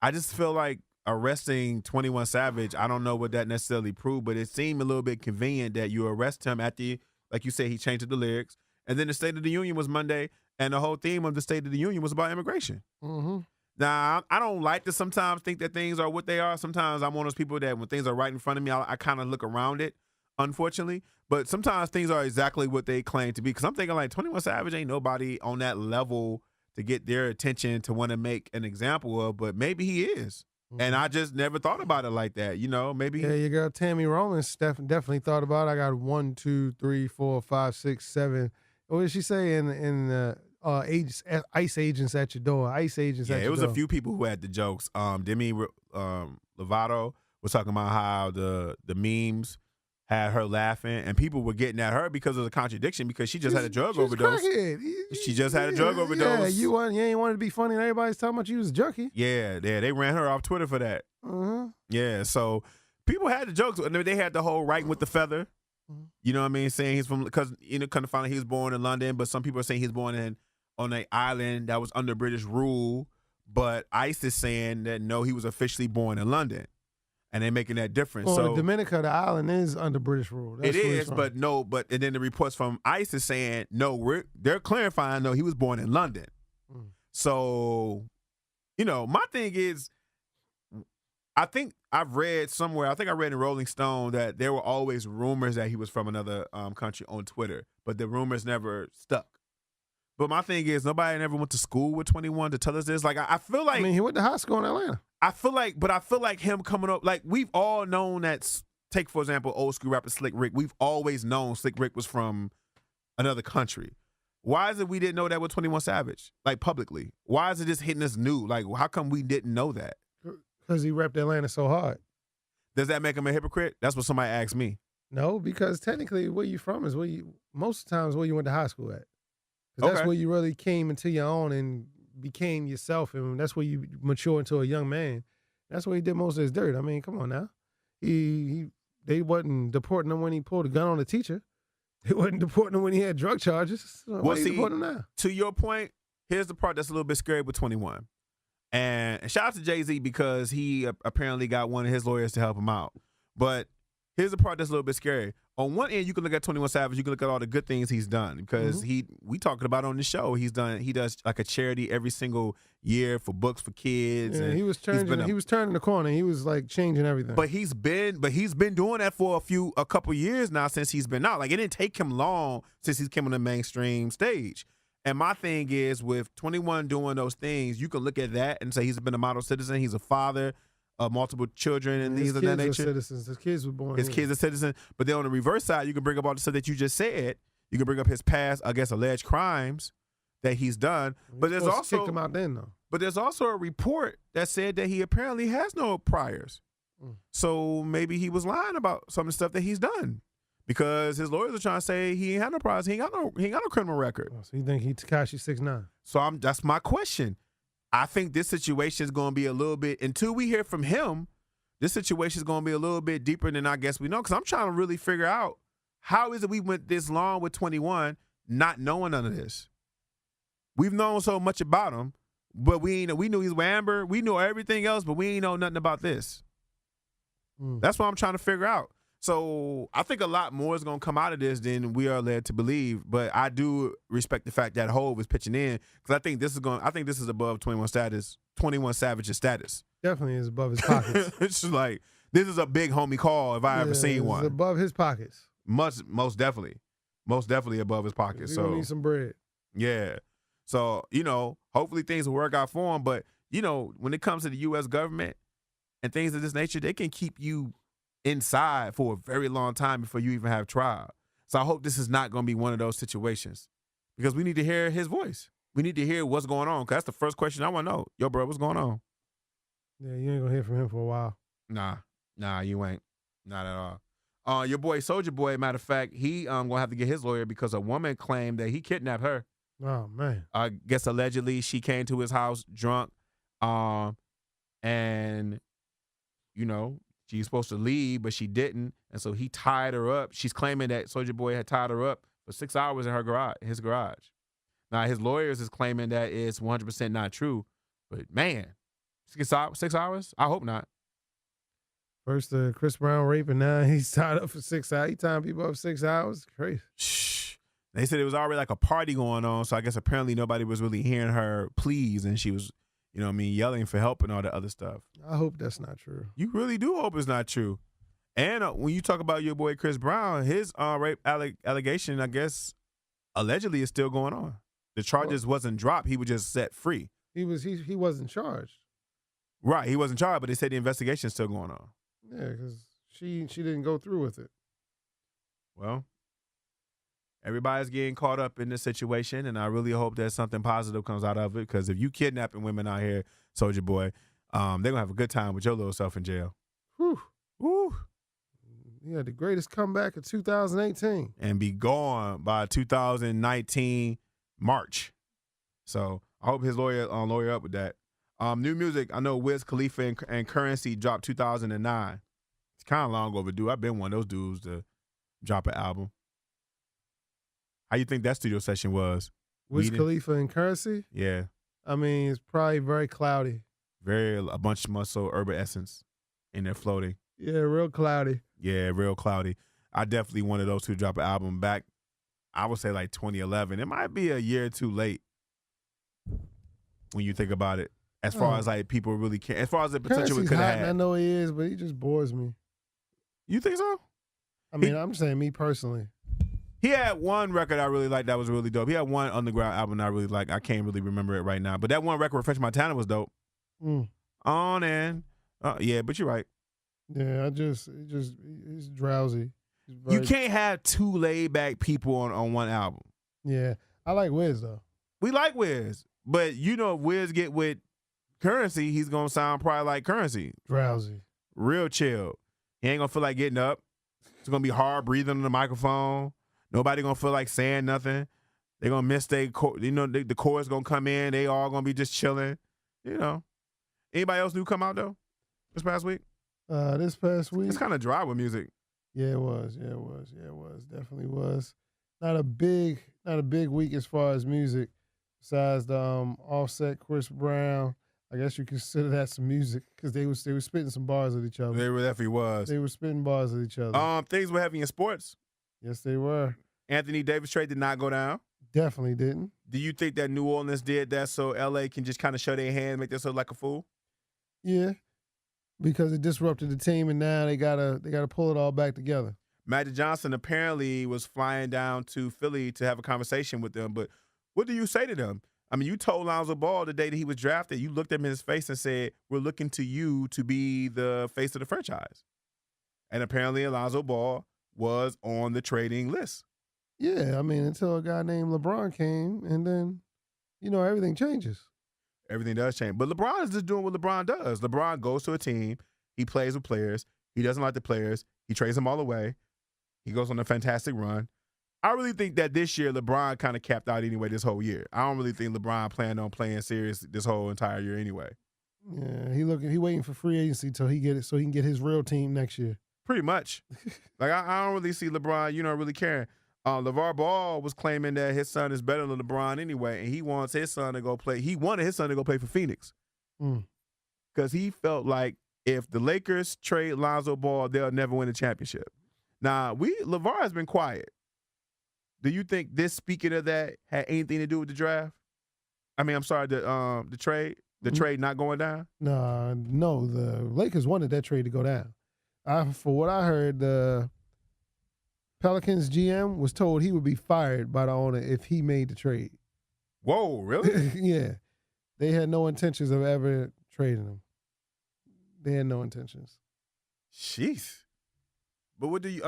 I just feel like arresting 21 Savage, I don't know what that necessarily proved, but it seemed a little bit convenient that you arrest him after, like you said, he changed the lyrics. And then the State of the Union was Monday, and the whole theme of the State of the Union was about immigration. Mm-hmm. Now, I don't like to sometimes think that things are what they are. Sometimes I'm one of those people that when things are right in front of me, I kind of look around it, unfortunately. But sometimes things are exactly what they claim to be. Because I'm thinking like 21 Savage ain't nobody on that level to get their attention to want to make an example of, but maybe he is. Mm-hmm. And I just never thought about it like that, maybe. Yeah, your girl Tammy Roman definitely thought about it. I got 1, 2, 3, 4, 5, 6, 7. What did she say in ICE agents at your door? ICE agents at your door. Yeah, it was a few people who had the jokes. Demi Lovato was talking about how the memes had her laughing, and people were getting at her because of the contradiction because she just had a drug overdose. She just had a drug overdose. Yeah, you ain't wanted to be funny, and everybody's talking about you was a junkie. Yeah, they ran her off Twitter for that. Uh-huh. Yeah, so people had the jokes, and they had the whole writing with the feather. You know what I mean? Saying he's from, because, kind of finally he was born in London, but some people are saying he's born on an island that was under British rule, but ICE is saying that no, he was officially born in London. And they're making that difference. Well, so Dominica, the island, is under British rule. That's it is, but and then the reports from ICE is saying, no, they're clarifying, no, he was born in London. So, my thing is, I think I read in Rolling Stone that there were always rumors that he was from another country on Twitter, but the rumors never stuck. But my thing is, nobody ever went to school with 21 to tell us this. Like, I feel like, he went to high school in Atlanta. I feel like him coming up, like, we've all known that, take, for example, old school rapper Slick Rick. We've always known Slick Rick was from another country. Why is it we didn't know that with 21 Savage, like, publicly? Why is it just hitting us new? Like, how come we didn't know that? Because he repped Atlanta so hard. Does that make him a hypocrite? That's what somebody asked me. No, because technically where you from is most of the times where you went to high school at. Because that's where you really came into your own and became yourself, and that's where you mature into a young man. That's where he did most of his dirt. I mean, come on now. They wasn't deporting him when he pulled a gun on a teacher. They wasn't deporting him when he had drug charges. So why are you deporting him now? To your point, here's the part that's a little bit scary with 21. And shout out to Jay-Z because he apparently got one of his lawyers to help him out. But here's the part that's a little bit scary. On one end, you can look at 21 Savage. You can look at all the good things he's done because we talked about it on the show. He does like a charity every single year for books for kids. Yeah, and he was turning the corner. He was like changing everything. But he's been doing that for a couple years now since he's been out. Like it didn't take him long since he's came on the mainstream stage. And my thing is with 21 doing those things, you can look at that and say he's been a model citizen. He's a father of multiple children and things of that nature. Citizens. His kids were born. His kids are citizens. But then on the reverse side, you can bring up all the stuff that you just said. You can bring up his past, I guess, alleged crimes that he's done. But there's also kicked him out then though. But there's also a report that said that he apparently has no priors. So maybe he was lying about some of the stuff that he's done. Because his lawyers are trying to say he ain't had no priors. He ain't got no criminal record. Oh, so you think he Tekashi 6ix9ine? So that's my question. I think this situation is going to be a little bit, until we hear from him, this situation is going to be a little bit deeper than I guess we know. Because I'm trying to really figure out how is it we went this long with 21 not knowing none of this. We've known so much about him, but we knew he's with Amber. We knew everything else, but we ain't know nothing about this. That's what I'm trying to figure out. So I think a lot more is going to come out of this than we are led to believe. But I do respect the fact that Hov is pitching in because I think this is above 21 Savage's status. Definitely is above his pockets. It's just like this is a big homie call if I ever seen one. It's above his pockets. Most definitely above his pockets. So need some bread. Yeah. So hopefully things will work out for him. But when it comes to the U.S. government and things of this nature, they can keep you inside for a very long time before you even have trial. So I hope this is not going to be one of those situations because we need to hear his voice. We need to hear what's going on because that's the first question I want to know. Yo, bro, what's going on? Yeah, you ain't going to hear from him for a while. Nah, you ain't. Not at all. Your boy, Soulja Boy, matter of fact, he going to have to get his lawyer because a woman claimed that he kidnapped her. Oh, man. I guess allegedly she came to his house drunk and, she's supposed to leave, but she didn't, and so he tied her up. She's claiming that Soulja Boy had tied her up for 6 hours in his garage. Now, his lawyers is claiming that it's 100% not true, but man, 6 hours? I hope not. First Chris Brown rape, and now he's tied up for 6 hours. He tying people up 6 hours? Crazy. Shh. They said it was already like a party going on, so I guess apparently nobody was really hearing her pleas, and she was yelling for help and all that other stuff. I hope that's not true. You really do hope it's not true. And when you talk about your boy Chris Brown, his rape allegation, I guess, allegedly is still going on. The charges wasn't dropped. He was just set free. He wasn't charged. Right. He wasn't charged, but they said the investigation is still going on. Yeah, because she didn't go through with it. Well, everybody's getting caught up in this situation, and I really hope that something positive comes out of it. Because if you kidnapping women out here, Soulja Boy, they're gonna have a good time with your little self in jail. Whew. Woo. He had the greatest comeback of 2018, and be gone by 2019 March. So I hope his lawyer up with that. New music. I know Wiz Khalifa and Currency dropped 2009. It's kind of long overdue. I've been one of those dudes to drop an album. How you think that studio session was? Wiz Khalifa and Currency? Yeah. I mean, it's probably very cloudy. A bunch of muscle, urban essence in there floating. Yeah, real cloudy. Yeah, real cloudy. I definitely wanted those two to drop an album back, I would say like 2011. It might be a year or two late when you think about it. As far as like people really care. As far as the potential it could have had. I know he is, but he just bores me. You think so? I mean, I'm saying me personally. He had one record I really liked that was really dope. He had one underground album I really liked. I can't really remember it right now. But that one record, Refresh My Talent, was dope. On and yeah, but you're right. Yeah, he's drowsy. You can't have two laid back people on one album. Yeah, I like Wiz though. We like Wiz, but if Wiz get with Currency, he's gonna sound probably like Currency. Drowsy, real chill. He ain't gonna feel like getting up. It's gonna be hard breathing on the microphone. Nobody gonna feel like saying nothing. They're gonna miss the chorus gonna come in. They all gonna be just chilling. Anybody else new come out though this past week? This past week, it's kind of dry with music. Yeah, it was. Definitely was. Not a big week as far as music. Besides the Offset, Chris Brown. I guess you consider that some music because they were spitting some bars at each other. They definitely was. They were spitting bars at each other. Things were heavy in sports. Yes, they were. Anthony Davis trade did not go down. Definitely didn't. Do you think that New Orleans did that so LA can just kind of show their hand, make themselves like a fool? Yeah, because it disrupted the team, and now they gotta pull it all back together. Magic Johnson apparently was flying down to Philly to have a conversation with them, but what do you say to them? I mean, you told Lonzo Ball the day that he was drafted, you looked at him in his face and said, we're looking to you to be the face of the franchise. And apparently Lonzo Ball was on the trading list. Yeah, I mean, until a guy named LeBron came, and then, everything changes. Everything does change. But LeBron is just doing what LeBron does. LeBron goes to a team. He plays with players. He doesn't like the players. He trades them all away. He goes on a fantastic run. I really think that this year LeBron kind of capped out anyway this whole year. I don't really think LeBron planned on playing serious this whole entire year anyway. Yeah, he waiting for free agency till he get it so he can get his real team next year. Pretty much. Like I don't really see LeBron, really caring. LeVar Ball was claiming that his son is better than LeBron anyway, and he wants his son to go play. He wanted his son to go play for Phoenix because he felt like if the Lakers trade Lonzo Ball, they'll never win a championship. Now, LeVar has been quiet. Do you think this, speaking of that, had anything to do with the draft? I mean, I'm sorry, the trade? The trade not going down? No, the Lakers wanted that trade to go down. For what I heard, the Pelicans GM was told he would be fired by the owner if he made the trade. Whoa, really? Yeah. They had no intentions of ever trading him. They had no intentions. Jeez. But what do you,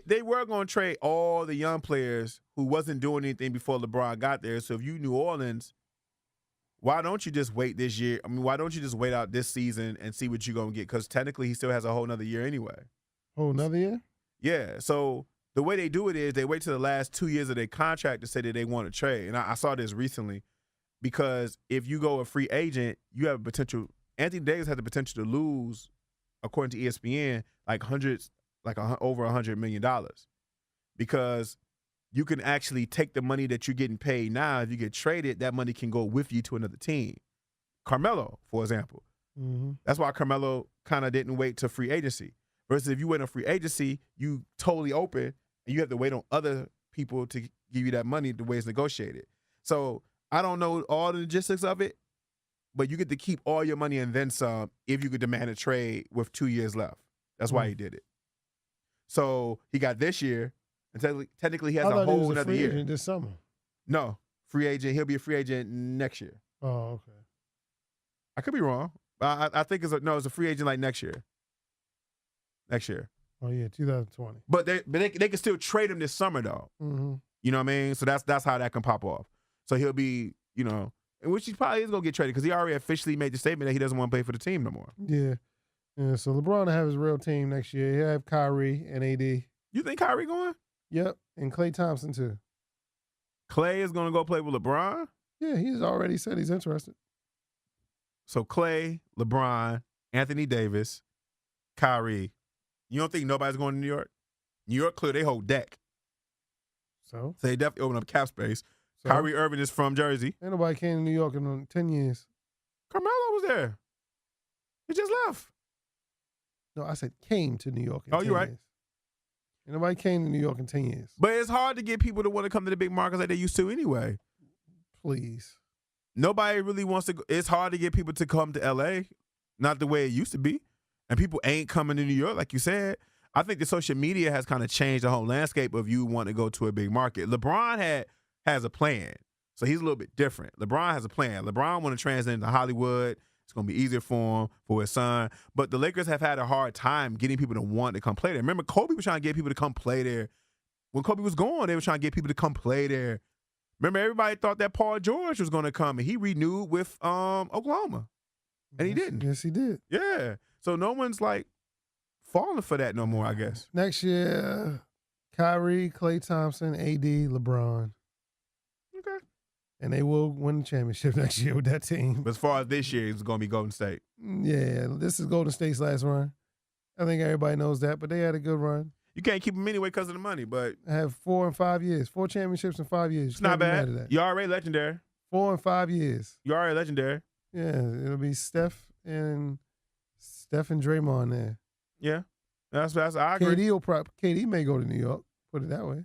they were going to trade all the young players who wasn't doing anything before LeBron got there. So if you New Orleans, why don't you just wait this year? I mean, why don't you just wait out this season and see what you're going to get? Because technically he still has a whole nother year anyway. Whole nother year? Yeah. So the way they do it is they wait till the last 2 years of their contract to say that they want to trade. And I saw this recently because if you go a free agent, you have a potential. Anthony Davis has the potential to lose, according to ESPN, over $100 million because you can actually take the money that you're getting paid now. If you get traded, that money can go with you to another team. Carmelo, for example. Mm-hmm. That's why Carmelo kind of didn't wait till free agency. Versus if you wait on free agency, you totally open and you have to wait on other people to give you that money the way it's negotiated. So I don't know all the logistics of it, but you get to keep all your money and then some if you could demand a trade with 2 years left. That's why he did it. So he got this year, and technically he has a whole another year. Agent this summer. No, free agent. He'll be a free agent next year. Oh, okay. I could be wrong. I think it's a free agent like next year. Next year. Oh yeah, 2020. But they can still trade him this summer though. Mm-hmm. You know what I mean? So that's how that can pop off. So he'll be, which he probably is gonna get traded because he already officially made the statement that he doesn't want to play for the team no more. Yeah. Yeah, so LeBron will have his real team next year. He'll have Kyrie and AD. You think Kyrie going? Yep, and Klay Thompson too. Klay is gonna go play with LeBron? Yeah, he's already said he's interested. So Klay, LeBron, Anthony Davis, Kyrie. You don't think nobody's going to New York? New York clear their whole deck. So they definitely open up cap space. So? Kyrie Irving is from Jersey. Ain't nobody came to New York in 10 years. Carmelo was there. He just left. No, I said came to New York in 10 years. You're right. Ain't nobody came to New York in 10 years. But it's hard to get people to want to come to the big markets like they used to anyway. Please. Nobody really wants to. It's hard to get people to come to L.A., not the way it used to be. And people ain't coming to New York, like you said. I think the social media has kind of changed the whole landscape of you wanting to go to a big market. LeBron has a plan, so he's a little bit different. LeBron has a plan. LeBron want to translate into Hollywood. It's going to be easier for him, for his son. But the Lakers have had a hard time getting people to want to come play there. Remember, Kobe was trying to get people to come play there. When Kobe was gone, they were trying to get people to come play there. Remember, everybody thought that Paul George was going to come, and he renewed with Oklahoma. And he didn't. Yes, he did. Yeah. So no one's like falling for that no more, I guess. Next year, Kyrie, Klay Thompson, AD, LeBron. Okay. And they will win the championship next year with that team. But as far as this year, it's going to be Golden State. Yeah, this is Golden State's last run. I think everybody knows that, but they had a good run. You can't keep them anyway because of the money, but I have 4 in 5 years. 4 championships in 5 years. It's not bad. You're already legendary. 4 and 5 years. You already legendary. Yeah, it'll be Steph and Draymond there. Yeah, that's I agree. KD may go to New York. Put it that way.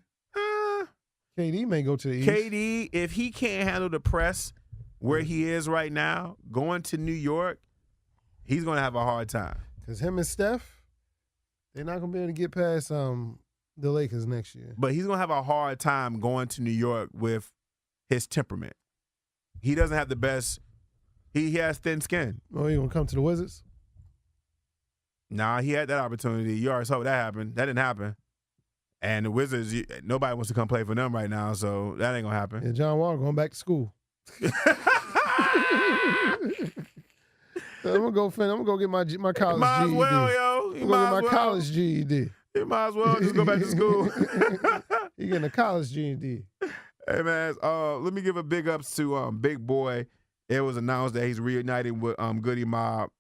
KD may go to the East. KD, if he can't handle the press where he is right now, going to New York, he's gonna have a hard time. Because him and Steph, they're not gonna be able to get past the Lakers next year. But he's gonna have a hard time going to New York with his temperament. He doesn't have the best. He has thin skin. Oh, you gonna come to the Wizards? Nah, he had that opportunity. You already saw what that happened. That didn't happen. And the Wizards, nobody wants to come play for them right now, so that ain't gonna happen. Yeah, John Wall going back to school. I'm gonna go get my college might GED. As well, yo. I'm gonna get my college GED. You might as well just go back to school. You getting a college GED. Hey man, let me give a big ups to Big Boy. It was announced that he's reuniting with Goody Mob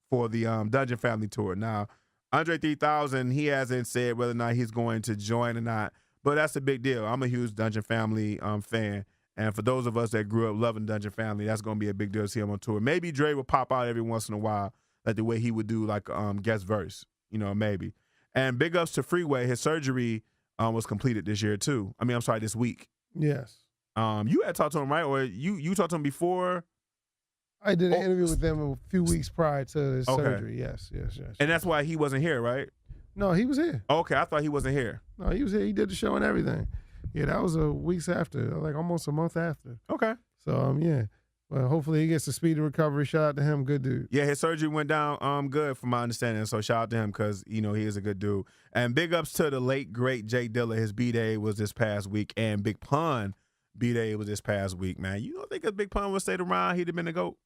for the Dungeon Family Tour. Now, Andre 3000, he hasn't said whether or not he's going to join or not, but that's a big deal. I'm a huge Dungeon Family fan, and for those of us that grew up loving Dungeon Family, that's going to be a big deal to see him on tour. Maybe Dre will pop out every once in a while, like the way he would do like guest verse, maybe. And big ups to Freeway. His surgery was completed this year too. This week. Yes. You had talked to him, right? Or you talked to him before? I did an interview with them a few weeks prior to his Okay. surgery. Yes. And that's why he wasn't here, right? No, he was here. Okay, I thought he wasn't here. No, he was here. He did the show and everything. Yeah, that was weeks after, like almost a month after. Okay. So, yeah. Well, hopefully he gets a speedy recovery. Shout out to him. Good dude. Yeah, his surgery went down good from my understanding. So shout out to him because, he is a good dude. And big ups to the late, great Jay Dilla. His B-Day was this past week. And Big Pun B-Day was this past week, man. You don't think if Big Pun would stayed around, he'd have been the GOAT?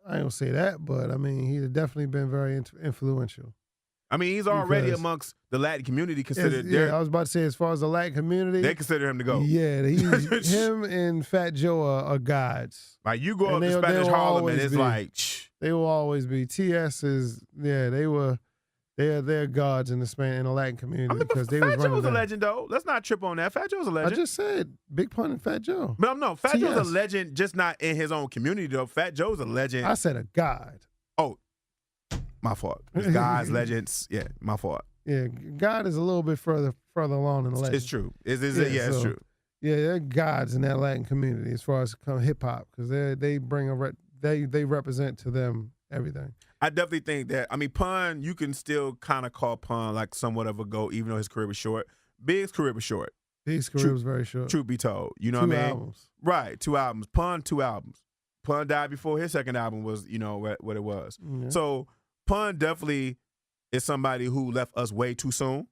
I don't say that, but, he'd definitely been very influential. He's already amongst the Latin community considered. I was about to say, as far as the Latin community, they consider him to go. Yeah, him and Fat Joe are gods. Like you go up to Spanish Harlem and it's like, they will always be. TS is they're gods in the Latin community because they Fat was Joe's running a legend though. Let's not trip on that. Fat Joe's a legend. I just said Big Pun and Fat Joe. But no, Fat Joe's a legend, just not in his own community though. Fat Joe's a legend. I said a god. Oh, my fault. Guys, legends. Yeah, my fault. Yeah, God is a little bit further along in the legend. It's true. It's true. Yeah, they're gods in that Latin community as far as hip hop because they bring they represent to them everything. I definitely think that. Pun, you can still kind of call Pun like somewhat of a GOAT, even though his career was short. Big's career was short. Big's career was very short. Truth be told, you know 2 what I mean? albums. Right, 2 albums. Pun, 2 albums. Pun died before his second album was, what it was. Yeah. So Pun definitely is somebody who left us way too soon.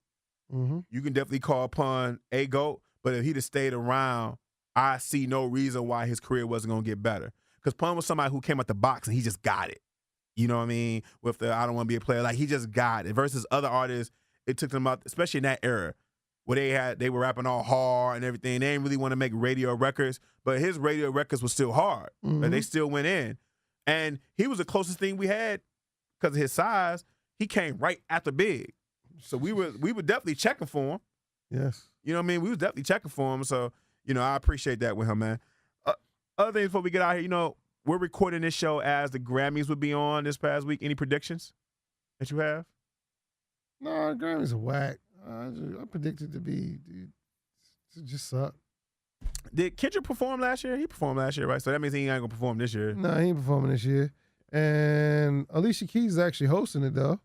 Mm-hmm. You can definitely call Pun a GOAT, but if he'd have stayed around, I see no reason why his career wasn't going to get better. Because Pun was somebody who came out the box and he just got it. You know what I mean? With the I don't want to be a player. Like, he just got it. Versus other artists, it took them out, especially in that era, where they were rapping all hard and everything. They didn't really want to make radio records, but his radio records were still hard. Mm-hmm. But they still went in. And he was the closest thing we had because of his size. He came right after Big. So we were definitely checking for him. Yes. You know what I mean? We was definitely checking for him. So, I appreciate that with him, man. Other things before we get out here, we're recording this show as the Grammys would be on this past week. Any predictions that you have? No, the Grammys are whack. I predicted to just suck. Did Kendrick perform last year? He performed last year, right? So that means he ain't going to perform this year. No, he ain't performing this year. And Alicia Keys is actually hosting it, though.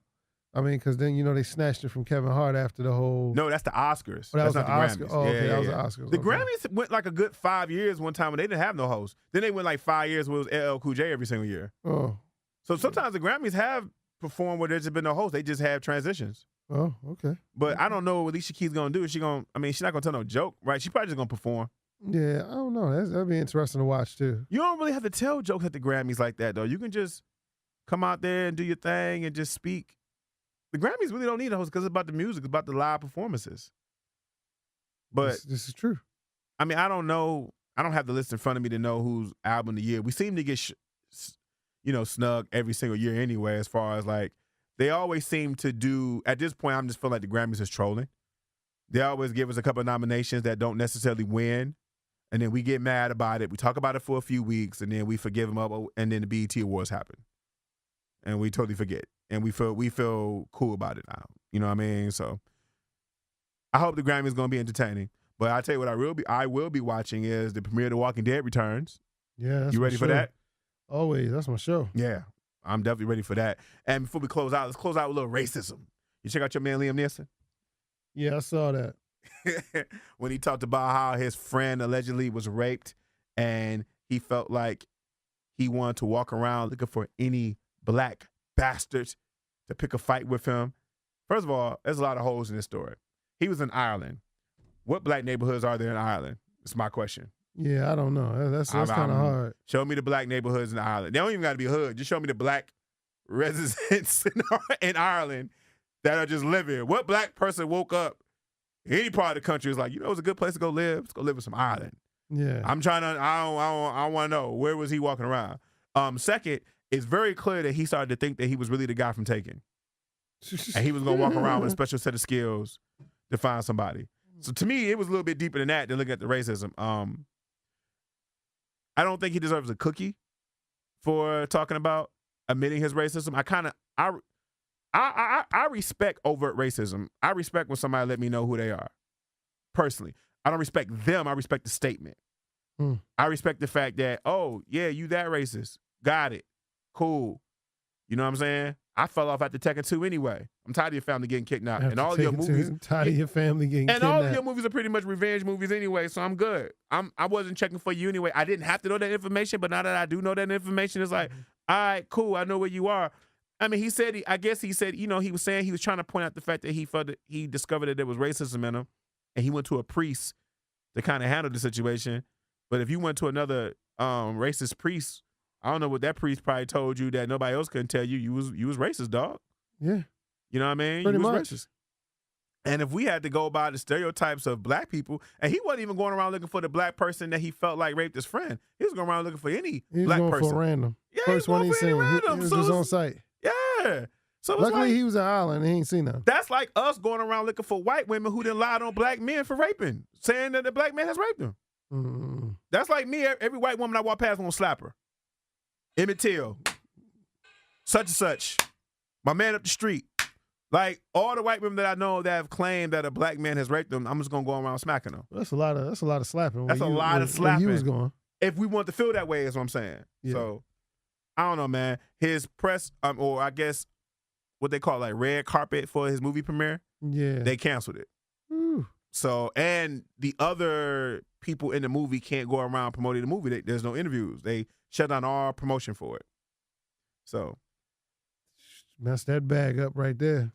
Because then, they snatched it from Kevin Hart after the whole... No, that's the Oscars. Oh, that was not the the Oscars. Grammys. Oh, okay, that was the Oscars. The okay. Grammys went like a good 5 years one time when they didn't have no host. Then they went like 5 years where it was LL Cool J every single year. Oh. So sometimes the Grammys have performed where there's just been no host. They just have transitions. Oh, okay. But I don't know what Alicia Keys going to do. She's not going to tell no joke, right? She's probably just going to perform. Yeah, I don't know. That'd be interesting to watch, too. You don't really have to tell jokes at the Grammys like that, though. You can just come out there and do your thing and just speak. The Grammys really don't need a host because it's about the music. It's about the live performances. But this is true. I don't know. I don't have the list in front of me to know whose album of the year. We seem to get, snug every single year anyway, as far as like, they always seem to do, at this point, I'm just feeling like the Grammys is trolling. They always give us a couple of nominations that don't necessarily win. and then we get mad about it. We talk about it for a few weeks, and then we forgive him up, and then the BET Awards happen, and we totally forget, and we feel cool about it now. You know what I mean? So I hope the Grammy is going to be entertaining. But I tell you what, I will be watching is the premiere of The Walking Dead returns. Yeah, that's you ready for that? Always, that's my show. Yeah, I'm definitely ready for that. And before we close out, let's close out with a little racism. You check out your man Liam Neeson? Yeah, I saw that. When he talked about how his friend allegedly was raped and he felt like he wanted to walk around looking for any black bastards to pick a fight with him. First of all, there's a lot of holes in this story. He was in Ireland. What black neighborhoods are there in Ireland? It's my question. Yeah, I don't know. That's kind of hard. Show me the black neighborhoods in Ireland. They don't even got to be hood. Just show me the black residents in Ireland that are just living. What black person woke up in any part of the country is like, it's a good place to go live. Let's go live in some Ireland. Yeah. I'm trying to, I want to know, where was he walking around? Second, it's very clear that he started to think that he was really the guy from Taken. And he was going to walk around with a special set of skills to find somebody. So to me, it was a little bit deeper than that than looking at the racism. I don't think he deserves a cookie for talking about admitting his racism. I respect overt racism. I respect when somebody let me know who they are. Personally, I don't respect them. I respect the statement. I respect the fact that, oh yeah, you that racist. Got it. Cool. You know what I'm saying? I fell off after Tekken 2 anyway. I'm tired of your family getting kicked out. And all your movies. Tired of your family getting kicked out. And all of your movies are pretty much revenge movies anyway, so I'm good. I wasn't checking for you anyway. I didn't have to know that information, but now that I do know that information, it's like, all right, cool, I know where you are. I mean, he was saying he was trying to point out the fact that he felt that he discovered that there was racism in him, and he went to a priest to kind of handle the situation. But if you went to another racist priest, I don't know what that priest probably told you that nobody else couldn't tell you. You was racist, dog. Yeah. You know what I mean? Pretty you was much. racist. And if we had to go by the stereotypes of black people, and he wasn't even going around looking for the black person that he felt like raped his friend. He was going around looking for any black person. For random. Yeah, First one he seen. He was just on site. Yeah. So luckily he was in Ireland and he ain't seen them. That's like us going around looking for white women who done lied on black men for raping, saying that the black man has raped them. That's like me. Every white woman I walk past won't slap her. Emmett Till, such and such, my man up the street. Like all the white women that I know that have claimed that a black man has raped them, I'm just gonna go around smacking them. That's a lot of slapping. That's a lot of slapping. Where you was going. If we want to feel that way, is what I'm saying. Yeah. So I don't know, man. His press, or I guess what they call like red carpet for his movie premiere. Yeah, they canceled it. Ooh. So, and the other people in the movie can't go around promoting the movie. There's no interviews. They shut down all promotion for it. So, messed that bag up right there.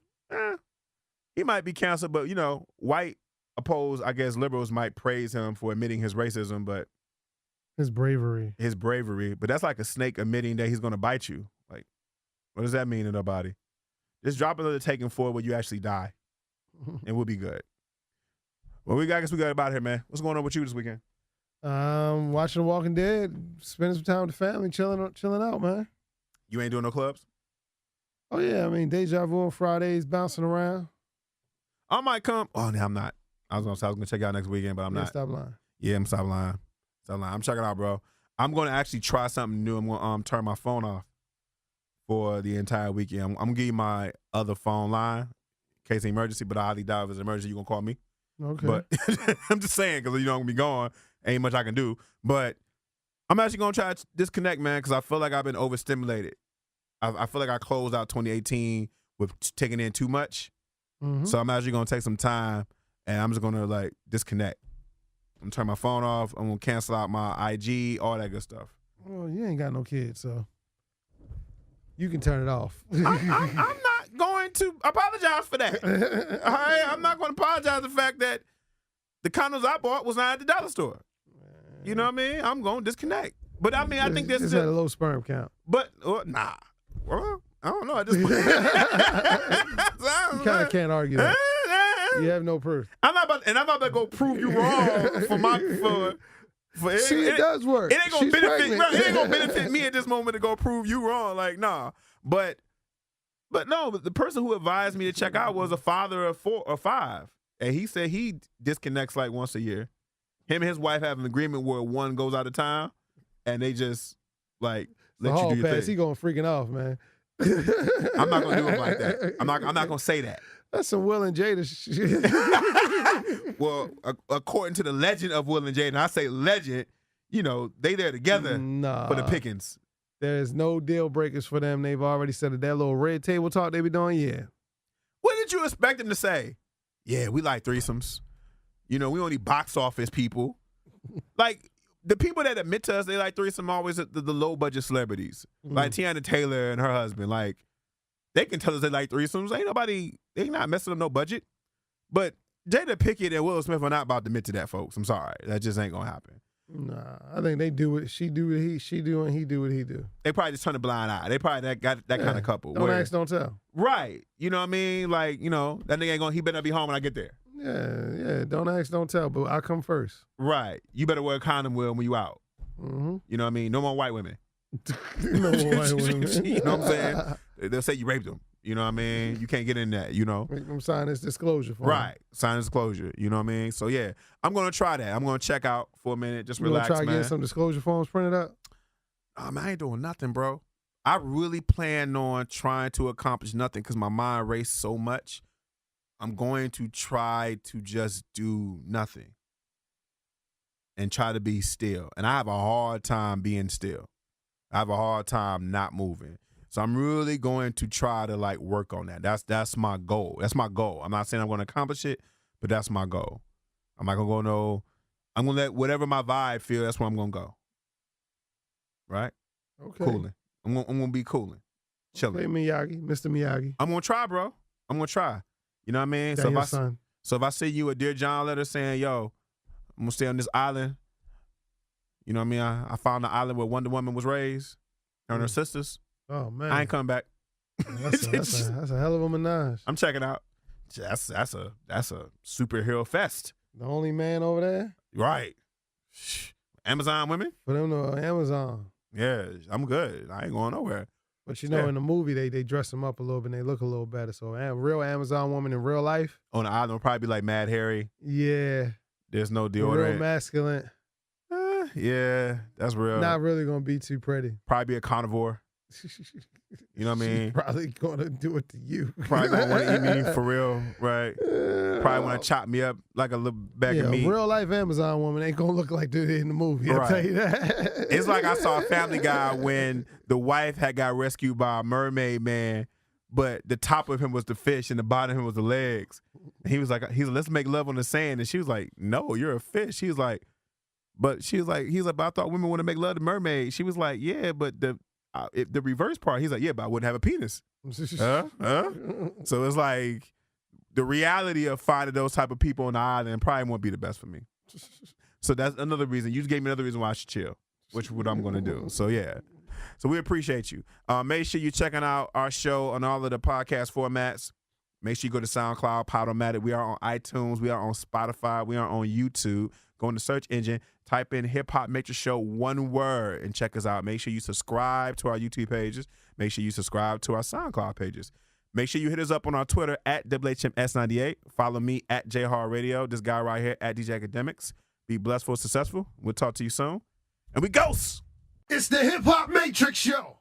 He might be canceled, but white liberals might praise him for admitting his racism, but his bravery. But that's like a snake admitting that he's going to bite you. Like, what does that mean to nobody? Just drop another Taken 4 where you actually die, and we'll be good. Well, I guess we got about here, man. What's going on with you this weekend? Watching The Walking Dead, spending some time with the family, chilling out, man. You ain't doing no clubs? Oh yeah, I mean Deja Vu on Fridays, bouncing around. I might come. Oh, no, I'm not. I was gonna check out next weekend, but I'm not. Stop lying. Yeah, I'm stop lying. I'm checking out, bro. I'm gonna actually try something new. I'm gonna turn my phone off for the entire weekend. I'm gonna give you my other phone line in case of emergency, but I highly doubt if it's an emergency, you're gonna call me. Okay. But I'm just saying, because I'm gonna be gone. Ain't much I can do. But I'm actually gonna try to disconnect, man, because I feel like I've been overstimulated. I feel like I closed out 2018 with taking in too much. Mm-hmm. So I'm actually gonna take some time and I'm just gonna like disconnect. I'm gonna turn my phone off. I'm gonna cancel out my IG, all that good stuff. Well, you ain't got no kids, so you can turn it off. I'm not going to apologize for that. All right? I'm not going to apologize for the fact that the condoms I bought was not at the dollar store. You know what I mean? I'm going to disconnect. But I mean, I think this is had a low sperm count. But nah. Well, I don't know at this point. You kind of can't argue that. You have no proof. I'm not about to go prove you wrong for it does work. It ain't gonna benefit me at this moment to go prove you wrong. Like, nah. But no, the person who advised me to check out was a father of 4 or 5. And he said he disconnects like once a year. Him and his wife have an agreement where one goes out of town, and they just like let you do your pass, thing. he going freaking off, man. I'm not gonna do him like that. I'm not gonna say that. That's some Will and Jada shit. Well, according to the legend of Will and Jada, and I say legend, you know, they there together for the pickings. There's no deal breakers for them. They've already said that little red table talk they be doing, yeah. What did you expect them to say? Yeah, we like threesomes. You know, we only box office people. Like, the people that admit to us they like threesome always the low-budget celebrities. Like Tiana Taylor and her husband. Like, they can tell us they like threesomes. They not messing up no budget. But Jada Pinkett and Will Smith are not about to admit to that, folks. I'm sorry. That just ain't going to happen. Nah, I think they do it. She do what she do, and he do what he do. They probably just turn a blind eye. They probably got that kind of couple. Don't ask, don't tell. Right. You know what I mean? Like, you know, that nigga ain't going, he better not be home when I get there. Yeah. Don't ask, don't tell, but I come first. Right. You better wear a condom, Will, when you out. Mm-hmm. You know what I mean? No more white women. No more white women. You know what I'm saying? They'll say you raped them. You know what I mean? You can't get in that, you know? Make them sign this disclosure form. Right. Sign disclosure. You know what I mean? So, yeah, I'm going to try that. I'm going to check out for a minute. Just relax, man. You try getting some disclosure forms printed out? Man, I ain't doing nothing, bro. I really plan on trying to accomplish nothing because my mind raced so much. I'm going to try to just do nothing and try to be still. And I have a hard time being still. I have a hard time not moving. So I'm really going to try to like work on that. That's my goal. That's my goal. I'm not saying I'm going to accomplish it, but that's my goal. I'm not going to go no. I'm going to let whatever my vibe feel, that's where I'm going to go. Right? Okay. Cooling. I'm going to be cooling. Chilling. Okay, Miyagi, Mr. Miyagi. I'm going to try, bro. I'm going to try. You know what I mean? So if I send you a Dear John letter saying, yo, I'm going to stay on this island. You know what I mean? I found the island where Wonder Woman was raised and her sisters. Oh, man. I ain't coming back. That's a hell of a menage. I'm checking out. That's a superhero fest. The only man over there? Right. Amazon women? For them to Amazon. Yeah, I'm good. I ain't going nowhere. But you know, in the movie, they dress them up a little bit and they look a little better. So a real Amazon woman in real life. On the island will probably be like Mad Harry. Yeah. There's no deodorant. Real masculine. Yeah, that's real. Not really going to be too pretty. Probably be a carnivore. You know what I mean? She's probably going to do it to you. Probably going to want to eat me for real, right? Probably want to chop me up like a little bag of meat. A real life Amazon woman ain't going to look like they did in the movie, I'll tell you that. It's like I saw a Family Guy when the wife had got rescued by a mermaid man, but the top of him was the fish and the bottom of him was the legs. And he was like, let's make love on the sand. And she was like, no, you're a fish. She was like, but I thought women want to make love to mermaids. She was like, yeah, but the reverse part, he's like, yeah, but I wouldn't have a penis. So it's like the reality of finding those type of people on the island probably won't be the best for me. So that's another reason. You just gave me another reason why I should chill, which is what I'm going to do. So yeah. So we appreciate you. Make sure you're checking out our show on all of the podcast formats. Make sure you go to SoundCloud, Podomatic. We are on iTunes. We are on Spotify. We are on YouTube. Go in the search engine, type in Hip Hop Matrix Show, one word, and check us out. Make sure you subscribe to our YouTube pages. Make sure you subscribe to our SoundCloud pages. Make sure you hit us up on our Twitter at WHMS98. Follow me at J.Hall Radio. This guy right here at DJ Akademiks. Be blessed for successful. We'll talk to you soon. And we ghost. It's the Hip Hop Matrix Show.